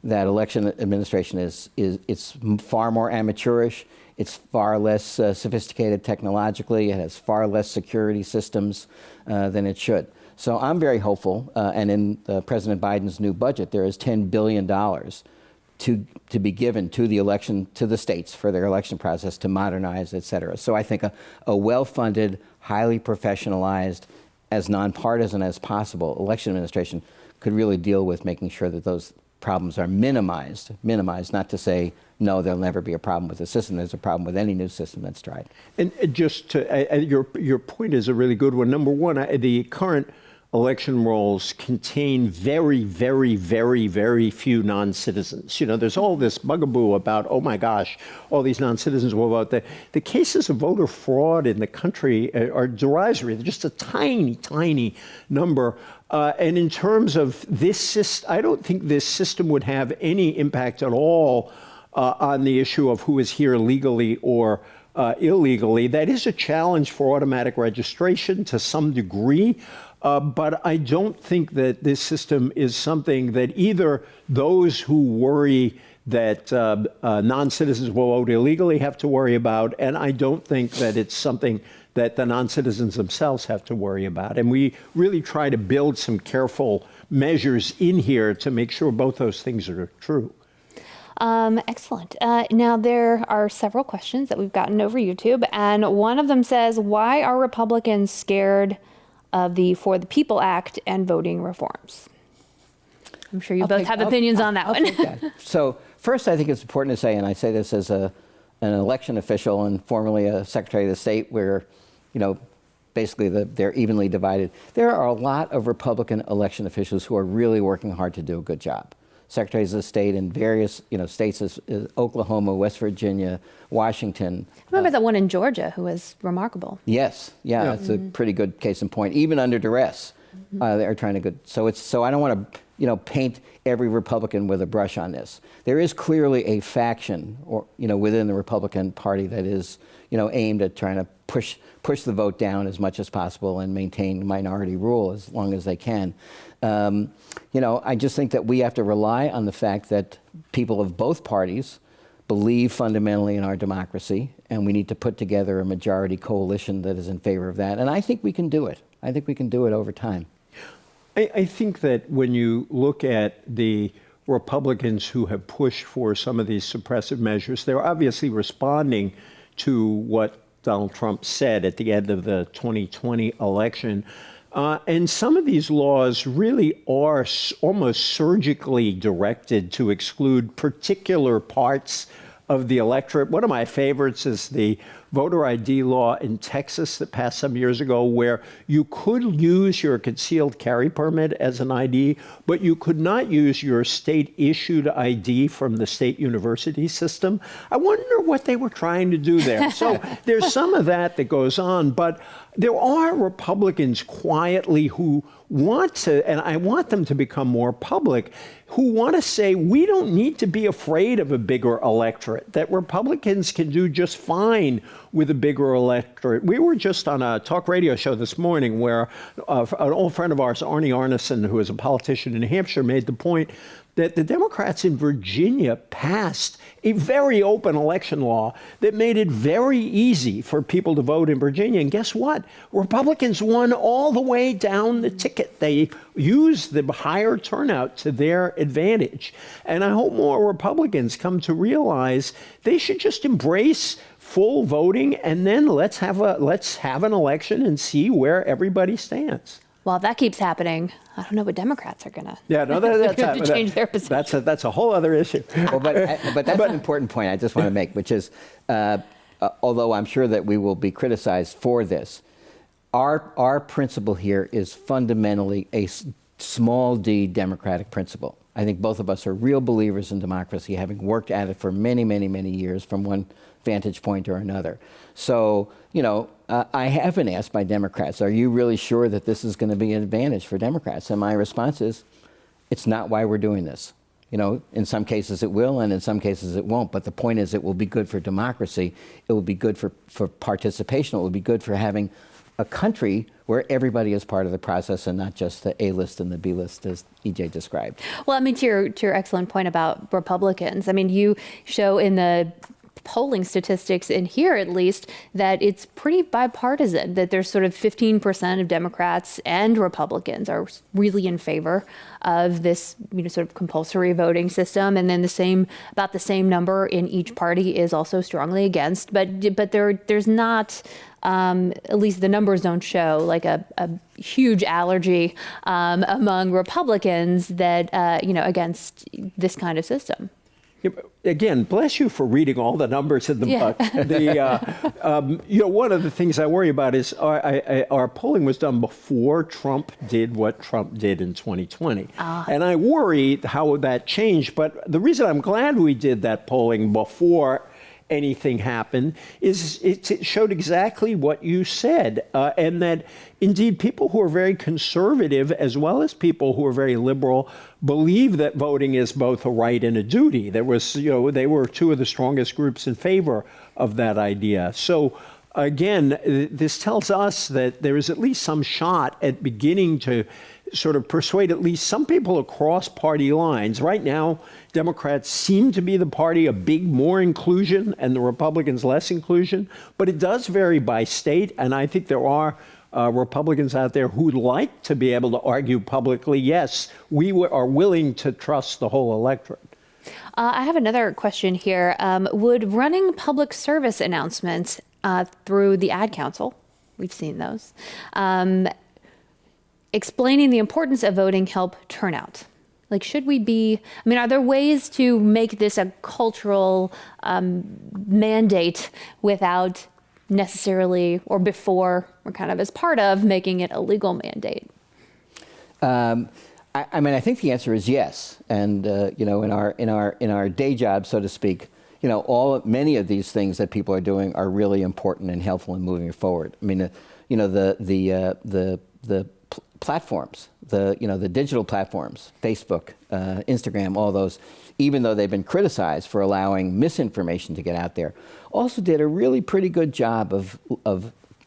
[SPEAKER 4] that election administration it's far more amateurish. It's far less sophisticated technologically. It has far less security systems than it should. So I'm very hopeful, and in President Biden's new budget, there is $10 billion to be given to the states for their election process to modernize, et cetera. So I think a well-funded, highly professionalized, as nonpartisan as possible election administration could really deal with making sure that those problems are minimized, not to say, no, there'll never be a problem with the system. There's a problem with any new system that's tried.
[SPEAKER 3] And just to, your point is a really good one. Number one, the current election rolls contain very, very, very, very few non-citizens. You know, there's all this bugaboo about, oh my gosh, all these non-citizens will vote. The cases of voter fraud in the country are derisory. They're just a tiny, tiny number. And in terms of this system, I don't think this system would have any impact at all on the issue of who is here legally or illegally. That is a challenge for automatic registration to some degree. But I don't think that this system is something that either those who worry that non-citizens will vote illegally have to worry about, and I don't think that it's something that the non-citizens themselves have to worry about. And we really try to build some careful measures in here to make sure both those things are true.
[SPEAKER 2] Excellent. Now, there are several questions that we've gotten over YouTube, and one of them says, why are Republicans scared of the For the People Act and voting reforms? I'm sure you both have opinions on that one.
[SPEAKER 4] So first, I think it's important to say, and I say this as an election official and formerly a Secretary of the State, where, you know, basically they're evenly divided. There are a lot of Republican election officials who are really working hard to do a good job. Secretaries of the State in various, states as Oklahoma, West Virginia, Washington.
[SPEAKER 2] I remember that one in Georgia who was remarkable.
[SPEAKER 4] Yes, yeah, it's a pretty good case in point. Even under duress, they're trying to good. So I don't want to, paint every Republican with a brush on this. There is clearly a faction, within the Republican Party that is, aimed at trying to push the vote down as much as possible and maintain minority rule as long as they can. I just think that we have to rely on the fact that people of both parties believe fundamentally in our democracy, and we need to put together a majority coalition that is in favor of that. And I think we can do it. I think we can do it over time.
[SPEAKER 3] I think that when you look at the Republicans who have pushed for some of these suppressive measures, they're obviously responding to what Donald Trump said at the end of the 2020 election. And some of these laws really are almost surgically directed to exclude particular parts of the electorate. One of my favorites is the voter ID law in Texas that passed some years ago, where you could use your concealed carry permit as an ID, but you could not use your state-issued ID from the state university system. I wonder what they were trying to do there. So there's some of that goes on, but there are Republicans quietly who want to, and I want them to become more public, who want to say we don't need to be afraid of a bigger electorate, that Republicans can do just fine with a bigger electorate. We were just on a talk radio show this morning where an old friend of ours, Arnie Arneson, who is a politician in New Hampshire, made the point that the Democrats in Virginia passed a very open election law that made it very easy for people to vote in Virginia. And guess what? Republicans won all the way down the ticket. They used the higher turnout to their advantage. And I hope more Republicans come to realize they should just embrace full voting, and then let's have an election and see where everybody stands.
[SPEAKER 2] Well, if that keeps happening, I don't know what Democrats are gonna.
[SPEAKER 3] Yeah, no, that's
[SPEAKER 2] change their position.
[SPEAKER 3] That's a whole other issue.
[SPEAKER 4] Well, but that's an important point I just want to make, which is, although I'm sure that we will be criticized for this, our principle here is fundamentally a small d democratic principle. I think both of us are real believers in democracy, having worked at it for many, many, many years from one vantage point or another. So, I have been asked by Democrats, are you really sure that this is going to be an advantage for Democrats? And my response is, it's not why we're doing this. In some cases it will, and in some cases it won't. But the point is, it will be good for democracy. It will be good for participation. It will be good for having a country where everybody is part of the process and not just the A list and the B list, as EJ described.
[SPEAKER 2] Well, to your excellent point about Republicans, you show in the polling statistics in here, at least, that it's pretty bipartisan, that there's sort of 15% of Democrats and Republicans are really in favor of this, sort of compulsory voting system. And then about the same number in each party is also strongly against. But there's not, at least the numbers don't show like a huge allergy among Republicans that, against this kind of system.
[SPEAKER 3] Yeah, again, bless you for reading all the numbers in the book. One of the things I worry about is our polling was done before Trump did what Trump did in 2020. And I worry how that changed. But the reason I'm glad we did that polling before anything happened is it showed exactly what you said, and that indeed people who are very conservative as well as people who are very liberal believe that voting is both a right and a duty. There was, they were two of the strongest groups in favor of that idea. So again, this tells us that there is at least some shot at beginning to sort of persuade at least some people across party lines. Right now, Democrats seem to be the party of more inclusion and the Republicans less inclusion, but it does vary by state, and I think there are Republicans out there who'd like to be able to argue publicly, yes, we are willing to trust the whole electorate.
[SPEAKER 2] I have another question here. Would running public service announcements through the Ad Council, we've seen those, explaining the importance of voting help turnout? Like, should we be, are there ways to make this a cultural mandate without necessarily, or before, or kind of as part of making it a legal mandate?
[SPEAKER 4] I think the answer is yes. And, in our day job, so to speak, many of these things that people are doing are really important and helpful in moving forward. The platforms, the digital platforms, Facebook, Instagram, all those, even though they've been criticized for allowing misinformation to get out there, also did a really pretty good job of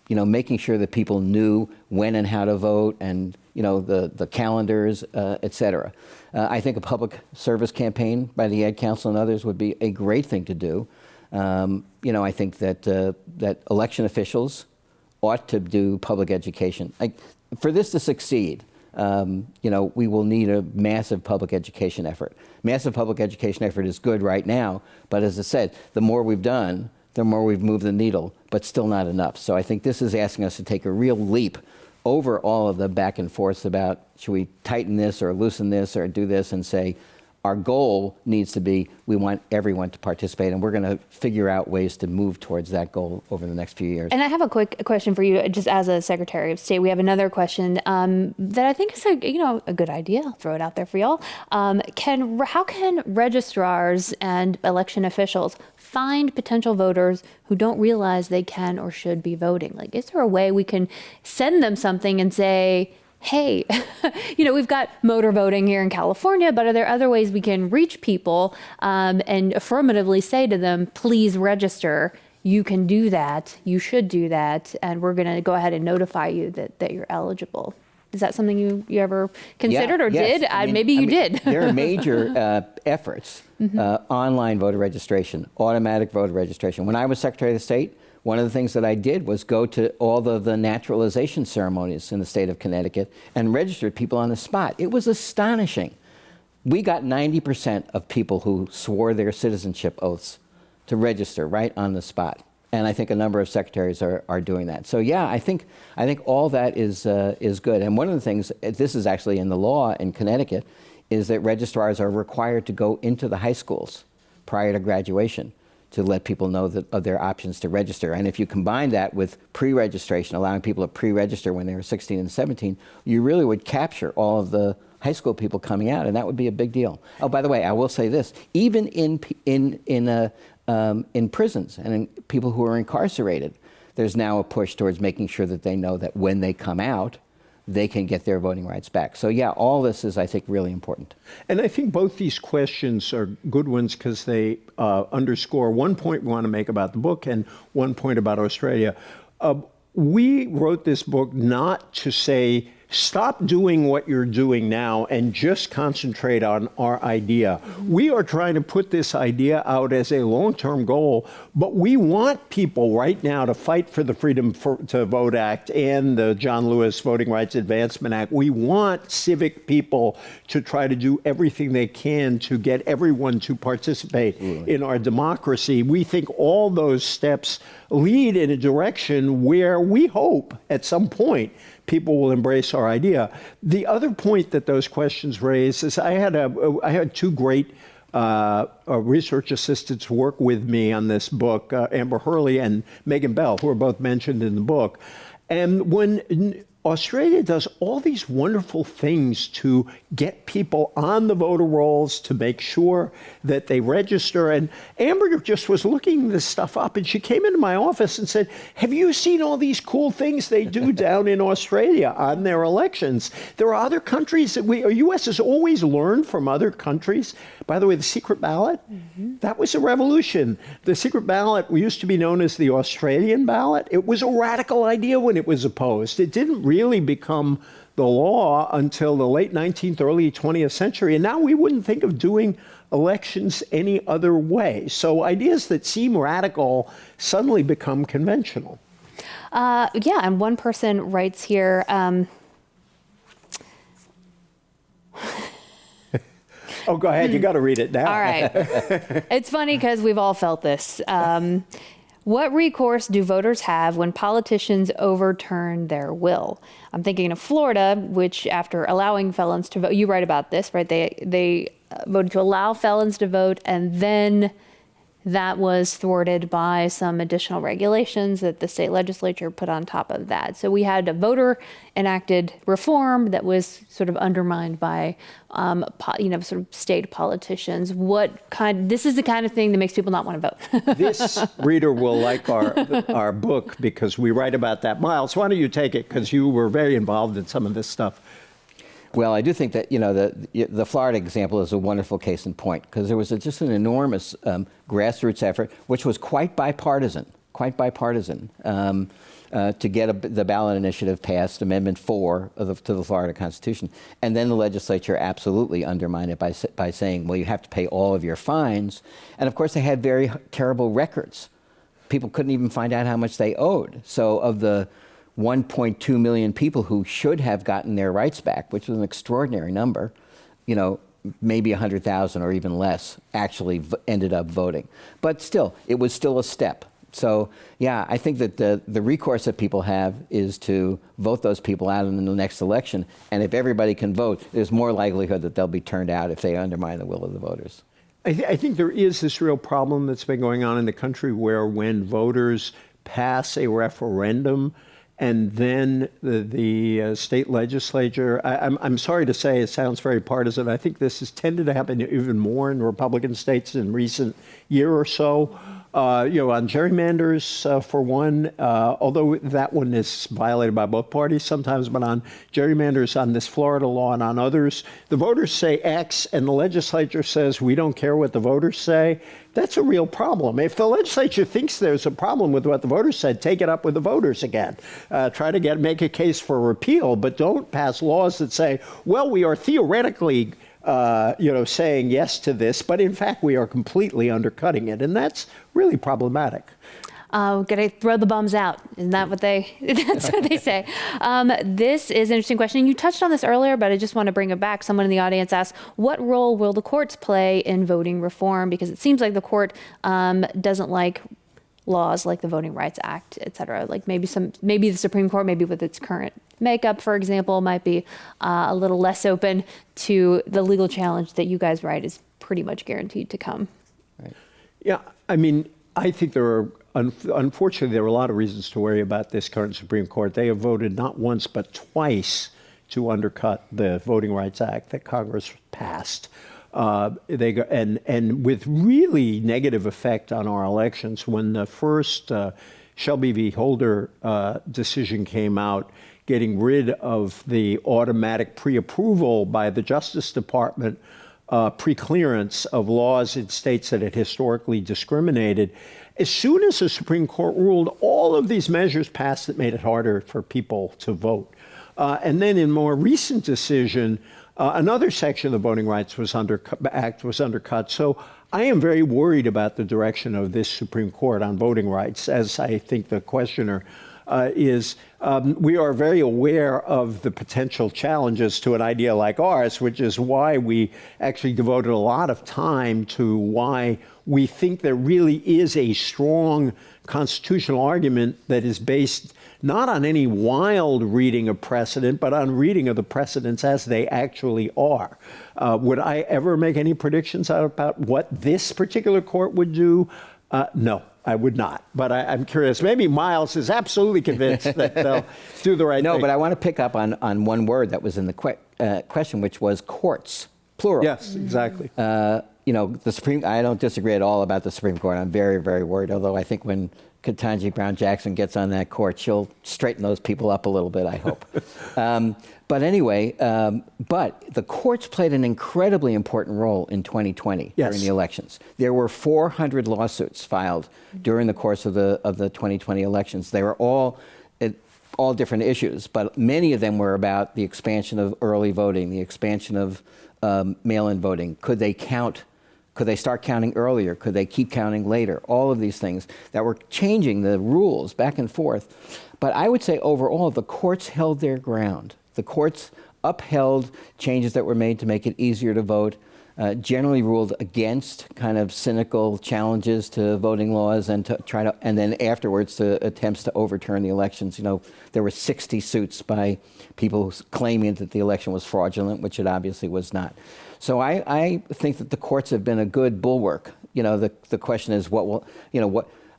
[SPEAKER 4] making sure that people knew when and how to vote, and the calendars, et cetera. I think a public service campaign by the Ad Council and others would be a great thing to do. I think that election officials ought to do public education. For this to succeed, we will need a massive public education effort. Massive public education effort is good right now, but as I said, the more we've done, the more we've moved the needle, but still not enough. So I think this is asking us to take a real leap over all of the back and forth about, should we tighten this or loosen this or do this, and say, our goal needs to be, we want everyone to participate, and we're going to figure out ways to move towards that goal over the next few years.
[SPEAKER 2] And I have a quick question for you, just as a Secretary of State. We have another question that I think is a good idea. I'll throw it out there for y'all. How can registrars and election officials find potential voters who don't realize they can or should be voting? Like, is there a way we can send them something and say, hey, we've got motor voting here in California, but are there other ways we can reach people and affirmatively say to them, please register, you can do that, you should do that, and we're going to go ahead and notify you that you're eligible? Is that something you ever considered or
[SPEAKER 4] yes.
[SPEAKER 2] did? Maybe you did.
[SPEAKER 4] There are major efforts, online voter registration, automatic voter registration. When I was Secretary of State, one of the things that I did was go to all of the naturalization ceremonies in the state of Connecticut and registered people on the spot. It was astonishing. We got 90% of people who swore their citizenship oaths to register right on the spot. And I think a number of secretaries are doing that. So yeah, I think all that is good. And one of the things, this is actually in the law in Connecticut, is that registrars are required to go into the high schools prior to graduation to let people know of their options to register. And if you combine that with pre-registration, allowing people to pre-register when they were 16 and 17, you really would capture all of the high school people coming out, and that would be a big deal. Oh, by the way, I will say this: even in prisons and in people who are incarcerated, there's now a push towards making sure that they know that when they come out, they can get their voting rights back. So yeah, all this is, I think, really important.
[SPEAKER 3] And I think both these questions are good ones because they underscore one point we want to make about the book and one point about Australia. We wrote this book not to say, stop doing what you're doing now and just concentrate on our idea. We are trying to put this idea out as a long-term goal, but we want people right now to fight for the Freedom to Vote Act and the John Lewis Voting Rights Advancement Act. We want civic people to try to do everything they can to get everyone to participate in our democracy. We think all those steps lead in a direction where we hope at some point people will embrace our idea. The other point that those questions raise is I had two great research assistants work with me on this book, Amber Hurley and Megan Bell, who are both mentioned in the book. And when Australia does all these wonderful things to get people on the voter rolls, to make sure that they register. And Amber just was looking this stuff up, and she came into my office and said, have you seen all these cool things they do down in Australia on their elections? There are other countries that U.S. has always learned from other countries. By the way, the secret ballot, that was a revolution. The secret ballot used to be known as the Australian ballot. It was a radical idea when it was opposed. It didn't really become the law until the late 19th, early 20th century. And now we wouldn't think of doing elections any other way. So ideas that seem radical suddenly become conventional.
[SPEAKER 2] Yeah, and one person writes here,
[SPEAKER 3] oh, go ahead. You got to read it now.
[SPEAKER 2] all right. It's funny because we've all felt this. What recourse do voters have when politicians overturn their will? I'm thinking of Florida, which after allowing felons to vote, you write about this, right? They voted to allow felons to vote, and then that was thwarted by some additional regulations that the state legislature put on top of that. So we had a voter enacted reform that was sort of undermined by, sort of state politicians. This is the kind of thing that makes people not want to vote.
[SPEAKER 3] This reader will like our book because we write about that. Miles, why don't you take it, because you were very involved in some of this stuff.
[SPEAKER 4] Well, I do think that the Florida example is a wonderful case in point, because there was just an enormous grassroots effort, which was quite bipartisan, to get the ballot initiative passed, Amendment 4 to the Florida Constitution. And then the legislature absolutely undermined it by saying, well, you have to pay all of your fines. And of course, they had very terrible records. People couldn't even find out how much they owed. So of the 1.2 million people who should have gotten their rights back, which was an extraordinary number, maybe 100,000 or even less actually ended up voting. But still, it was still a step. So, yeah, I think that the recourse that people have is to vote those people out in the next election. And if everybody can vote, there's more likelihood that they'll be turned out if they undermine the will of the voters.
[SPEAKER 3] I think there is this real problem that's been going on in the country where when voters pass a referendum, and then the state legislature, I'm sorry to say, it sounds very partisan. I think this has tended to happen even more in Republican states in recent year or so. On gerrymanders, for one, although that one is violated by both parties sometimes, but on gerrymanders, on this Florida law and on others, the voters say X and the legislature says we don't care what the voters say. That's a real problem. If the legislature thinks there's a problem with what the voters said, take it up with the voters again. Try to make a case for repeal, but don't pass laws that say, well, we are theoretically saying yes to this, but in fact we are completely undercutting it, and that's really problematic.
[SPEAKER 2] Gotta throw the bums out. Isn't that what that's what they say? This is an interesting question. You touched on this earlier, but I just want to bring it back. Someone in the audience asked, what role will the courts play in voting reform? Because it seems like the court doesn't like laws like the Voting Rights Act, et cetera. Like maybe the Supreme Court, maybe with its current makeup, for example, might be a little less open to the legal challenge that you guys write is pretty much guaranteed to come.
[SPEAKER 4] Right.
[SPEAKER 3] Yeah, I mean, I think unfortunately, there are a lot of reasons to worry about this current Supreme Court. They have voted not once, but twice to undercut the Voting Rights Act that Congress passed. And with really negative effect on our elections. When the first Shelby v. Holder decision came out, getting rid of the automatic pre-approval by the Justice Department, pre-clearance of laws in states that had historically discriminated, as soon as the Supreme Court ruled, all of these measures passed that made it harder for people to vote. And then in more recent decision, another section of the Voting Rights Act was undercut. So I am very worried about the direction of this Supreme Court on voting rights, as I think the questioner is. We are very aware of the potential challenges to an idea like ours, which is why we actually devoted a lot of time to why we think there really is a strong constitutional argument that is based not on any wild reading of precedent, but on reading of the precedents as they actually are. Would I ever make any predictions about what this particular court would do? No, I would not. But I'm curious. Maybe Miles is absolutely convinced that they'll do the right thing.
[SPEAKER 4] No, but I want to pick up on one word that was in the question, which was courts, plural.
[SPEAKER 3] Yes, exactly.
[SPEAKER 4] The Supreme. I don't disagree at all about the Supreme Court. I'm very, very worried. Although I think when Ketanji Brown Jackson gets on that court, she'll straighten those people up a little bit, I hope. But anyway, but the courts played an incredibly important role in 2020 during the elections. There were 400 lawsuits filed during the course of the 2020 elections. They were all different issues, but many of them were about the expansion of early voting, the expansion of mail-in voting. Could they count? Could they start counting earlier? Could they keep counting later? All of these things that were changing the rules back and forth. But I would say overall, the courts held their ground. The courts upheld changes that were made to make it easier to vote, generally ruled against kind of cynical challenges to voting laws and then afterwards to attempts to overturn the elections. There were 60 suits by people claiming that the election was fraudulent, which it obviously was not. So I think that the courts have been a good bulwark. The question is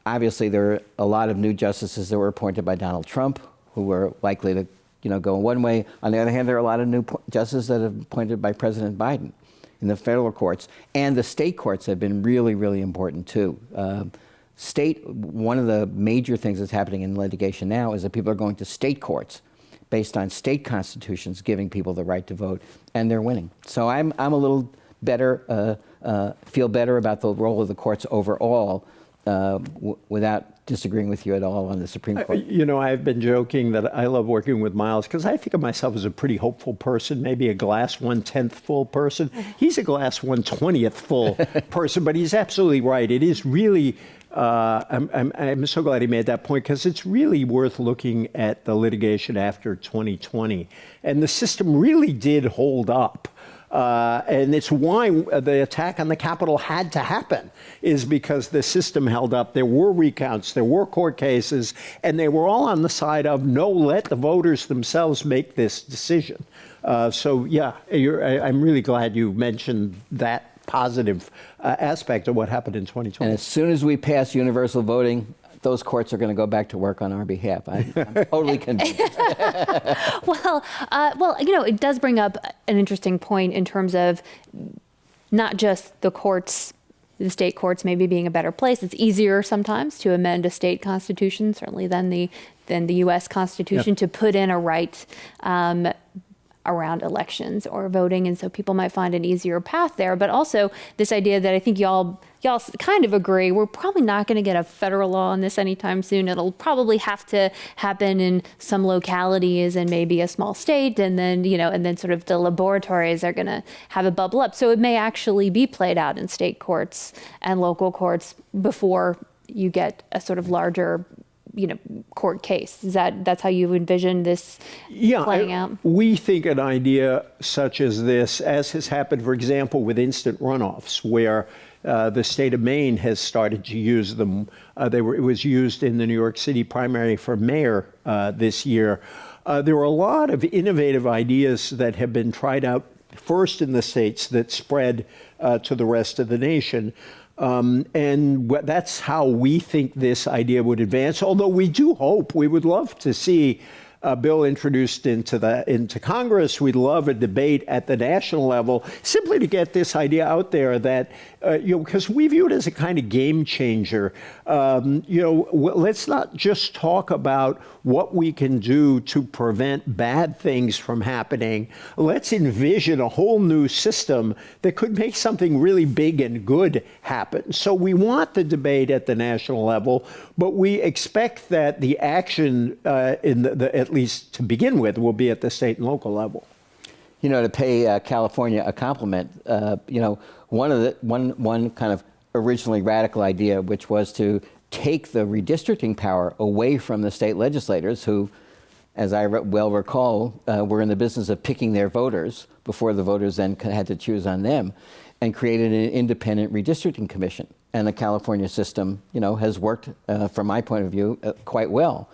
[SPEAKER 4] obviously there are a lot of new justices that were appointed by Donald Trump who were likely to, go in one way. On the other hand, there are a lot of new justices that have been appointed by President Biden in the federal courts. And the state courts have been really, really important too. One of the major things that's happening in litigation now is that people are going to state courts based on state constitutions giving people the right to vote, and they're winning. So I'm a little better, feel better about the role of the courts overall, without disagreeing with you at all on the Supreme Court.
[SPEAKER 3] I've been joking that I love working with Miles because I think of myself as a pretty hopeful person, maybe a glass 1/10 full person. He's a glass 1/20 full person, but he's absolutely right. It is really, I'm so glad he made that point because it's really worth looking at the litigation after 2020. And the system really did hold up. And it's why the attack on the Capitol had to happen, is because the system held up. There were recounts, there were court cases, and they were all on the side of, no, let the voters themselves make this decision. I'm really glad you mentioned that positive aspect of what happened in 2020.
[SPEAKER 4] And as soon as we pass universal voting, those courts are going to go back to work on our behalf. I'm totally convinced.
[SPEAKER 2] Well, it does bring up an interesting point in terms of not just the courts, the state courts maybe being a better place. It's easier sometimes to amend a state constitution, certainly than the U.S. Constitution, to put in a right around elections or voting, and so people might find an easier path there. But also this idea that I think y'all kind of agree, we're probably not going to get a federal law on this anytime soon. It'll probably have to happen in some localities and maybe a small state, and then sort of the laboratories are going to have a bubble up. So it may actually be played out in state courts and local courts before you get a sort of larger court case. That's how you envision this playing out?
[SPEAKER 3] We think an idea such as this, as has happened, for example, with instant runoffs, where the state of Maine has started to use them. It was used in the New York City primary for mayor this year. There were a lot of innovative ideas that have been tried out first in the states that spread to the rest of the nation. And that's how we think this idea would advance, although we do hope, we would love to see a bill introduced into Congress. We'd love a debate at the national level, simply to get this idea out there that, because we view it as a kind of game changer. Let's not just talk about what we can do to prevent bad things from happening. Let's envision a whole new system that could make something really big and good happen. So we want the debate at the national level, but we expect that the action, at least to begin with, will be at the state and local level.
[SPEAKER 4] To pay California a compliment, one kind of originally radical idea, which was to take the redistricting power away from the state legislators who, as I well recall, were in the business of picking their voters before the voters then had to choose on them, and created an independent redistricting commission. And the California system, has worked, from my point of view, quite well.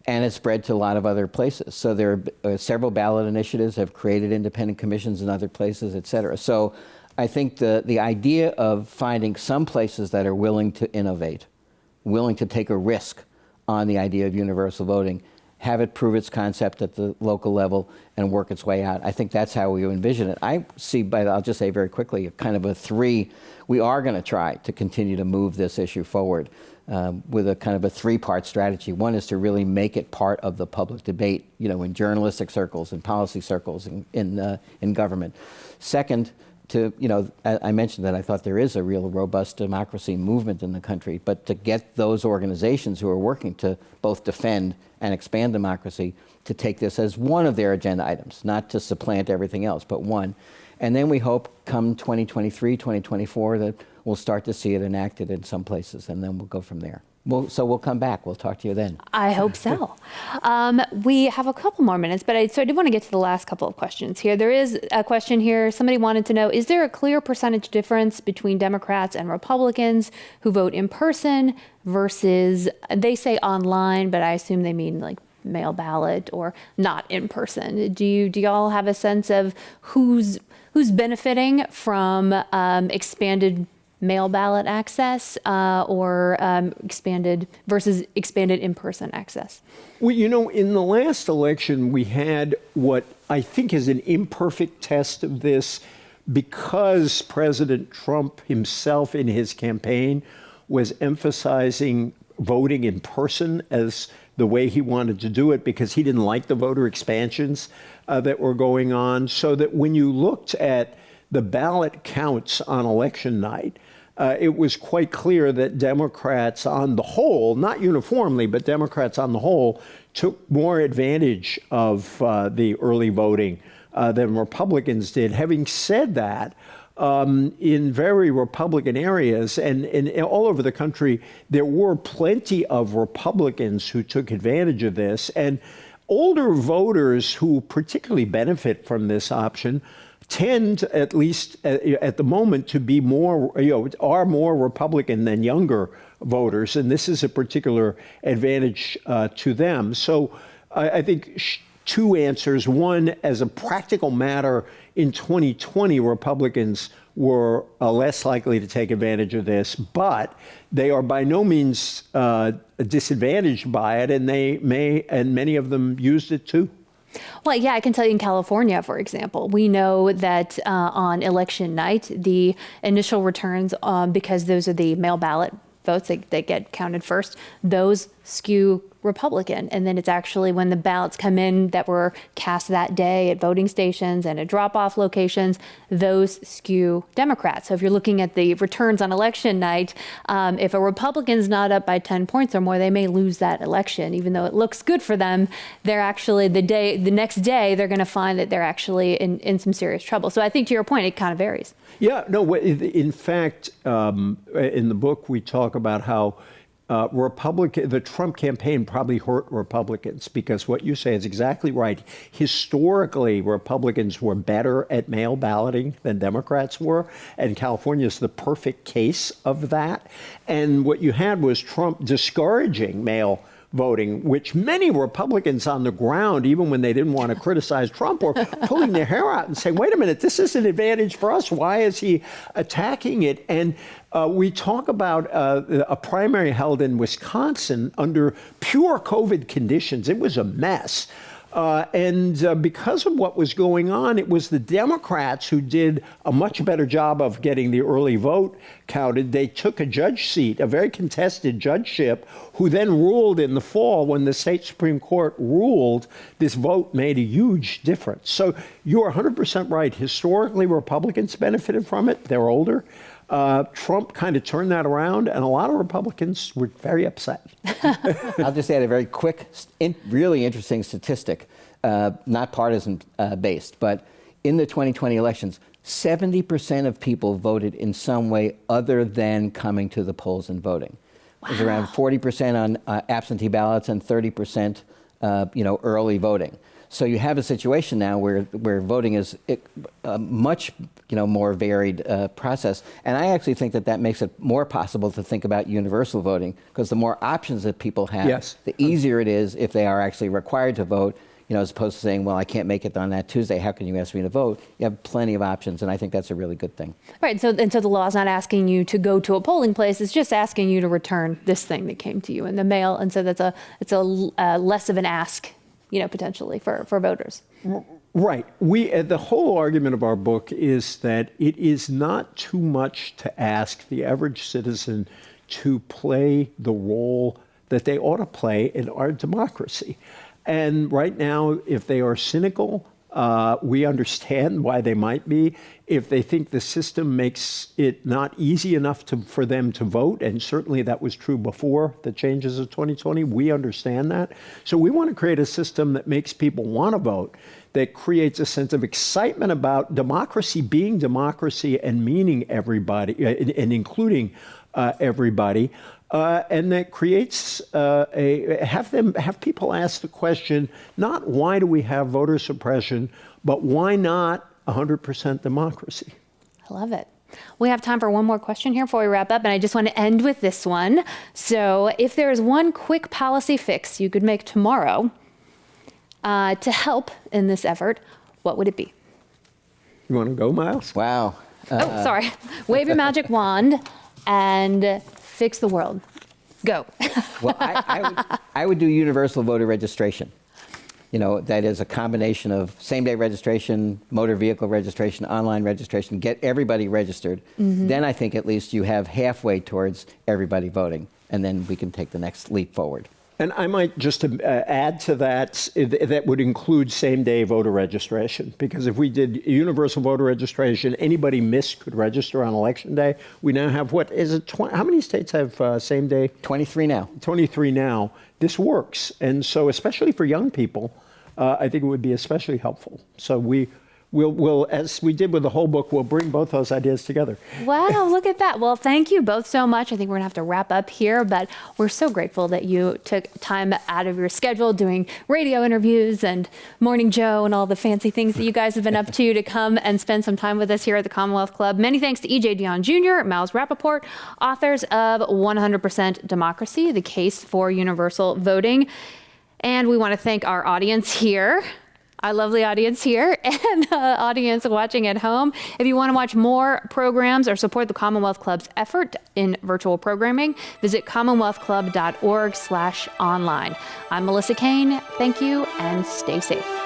[SPEAKER 4] and it's spread to a lot of other places. So there are several ballot initiatives have created independent commissions in other places, et cetera. So I think the idea of finding some places that are willing to innovate, willing to take a risk on the idea of universal voting, have it prove its concept at the local level and work its way out. I think that's how we envision it. I see, I'll just say very quickly, kind of a three. We are going to try to continue to move this issue forward with a kind of a three-part strategy. One is to really make it part of the public debate, in journalistic circles and policy circles in government. Second, I mentioned that I thought there is a real robust democracy movement in the country, but to get those organizations who are working to both defend and expand democracy to take this as one of their agenda items, not to supplant everything else, but one. And then we hope come 2023, 2024, that we'll start to see it enacted in some places, and then we'll go from there. So we'll come back. We'll talk to you then.
[SPEAKER 2] I hope so. We have a couple more minutes, but I did want to get to the last couple of questions here. There is a question here. Somebody wanted to know, is there a clear percentage difference between Democrats and Republicans who vote in person versus, they say online, but I assume they mean like mail ballot or not in person. Do y'all have a sense of who's benefiting from expanded mail ballot access or expanded in-person access?
[SPEAKER 3] Well, in the last election, we had what I think is an imperfect test of this because President Trump himself in his campaign was emphasizing voting in person as the way he wanted to do it because he didn't like the voter expansions that were going on. So that when you looked at the ballot counts on election night, it was quite clear that Democrats on the whole, not uniformly, but Democrats on the whole, took more advantage of the early voting than Republicans did. Having said that, in very Republican areas and all over the country, there were plenty of Republicans who took advantage of this. And older voters who particularly benefit from this option tend, at least at the moment, to be are more Republican than younger voters, and this is a particular advantage to them. So I think two answers. One, as a practical matter, in 2020, Republicans were less likely to take advantage of this, but they are by no means disadvantaged by it, and many of them used it too.
[SPEAKER 2] Well, yeah, I can tell you in California, for example, we know that on election night, the initial returns, because those are the mail ballot votes that get counted first, those skew Republican. And then it's actually when the ballots come in that were cast that day at voting stations and at drop-off locations, those skew Democrats. So if you're looking at the returns on election night, if a Republican's not up by 10 points or more, they may lose that election. Even though it looks good for them, they're actually, the next day, they're going to find that they're actually in some serious trouble. So I think to your point, it kind of varies.
[SPEAKER 3] Yeah, no, in fact, in the book, we talk about how the Trump campaign probably hurt Republicans because what you say is exactly right. Historically, Republicans were better at mail balloting than Democrats were, and California is the perfect case of that. And what you had was Trump discouraging mail voting, which many Republicans on the ground, even when they didn't want to criticize Trump, were pulling their hair out and saying, wait a minute, this is an advantage for us. Why is he attacking it? And we talk about a primary held in Wisconsin under pure COVID conditions. It was a mess. And because of what was going on, it was the Democrats who did a much better job of getting the early vote counted. They took a judge seat, a very contested judgeship, who then ruled in the fall when the state Supreme Court ruled. This vote made a huge difference. So you're 100% right. Historically, Republicans benefited from it. They're older. Trump kind of turned that around, and a lot of Republicans were very upset.
[SPEAKER 4] I'll just add a very quick, really interesting statistic, not partisan based, but in the 2020 elections, 70% of people voted in some way other than coming to the polls and voting. Wow. It was around 40% on absentee ballots and 30%, early voting. So you have a situation now where voting is a much more varied process. And I actually think that makes it more possible to think about universal voting, because the more options that people have,
[SPEAKER 3] Yes.
[SPEAKER 4] the easier it is if they are actually required to vote, as opposed to saying, well, I can't make it on that Tuesday, how can you ask me to vote? You have plenty of options, and I think that's a really good thing.
[SPEAKER 2] Right. So the law is not asking you to go to a polling place. It's just asking you to return this thing that came to you in the mail. And so it's a less of an ask, potentially for voters.
[SPEAKER 3] Right. The whole argument of our book is that it is not too much to ask the average citizen to play the role that they ought to play in our democracy. And right now, if they are cynical, we understand why they might be. If they think the system makes it not easy enough for them to vote, and certainly that was true before the changes of 2020, we understand that. So we want to create a system that makes people want to vote, that creates a sense of excitement about democracy being democracy and meaning everybody, and including everybody. And that creates have people ask the question, not why do we have voter suppression, but why not 100% democracy?
[SPEAKER 2] I love it. We have time for one more question here before we wrap up, and I just want to end with this one. So if there is one quick policy fix you could make tomorrow to help in this effort, what would it be?
[SPEAKER 3] You want to go, Miles?
[SPEAKER 4] Wow.
[SPEAKER 2] Sorry. Wave your magic wand and fix the world. Go.
[SPEAKER 4] Well, I would do universal voter registration. That is a combination of same-day registration, motor vehicle registration, online registration, get everybody registered. Mm-hmm. Then I think at least you have halfway towards everybody voting, and then we can take the next leap forward.
[SPEAKER 3] And I might just add to that, that would include same-day voter registration, because if we did universal voter registration, anybody missed could register on Election Day. We now have, how many states have same-day?
[SPEAKER 4] 23 now.
[SPEAKER 3] 23 now. This works. And so especially for young people, I think it would be especially helpful. So we'll, as we did with the whole book, we'll bring both those ideas together.
[SPEAKER 2] Wow, look at that. Well, thank you both so much. I think we're going to have to wrap up here, but we're so grateful that you took time out of your schedule doing radio interviews and Morning Joe and all the fancy things that you guys have been up to come and spend some time with us here at the Commonwealth Club. Many thanks to E.J. Dionne Jr., Miles Rappaport, authors of 100% Democracy, The Case for Universal Voting. And we want to thank our audience here, our lovely audience here, and the audience watching at home. If you want to watch more programs or support the Commonwealth Club's effort in virtual programming, visit commonwealthclub.org/online. I'm Melissa Kane. Thank you and stay safe.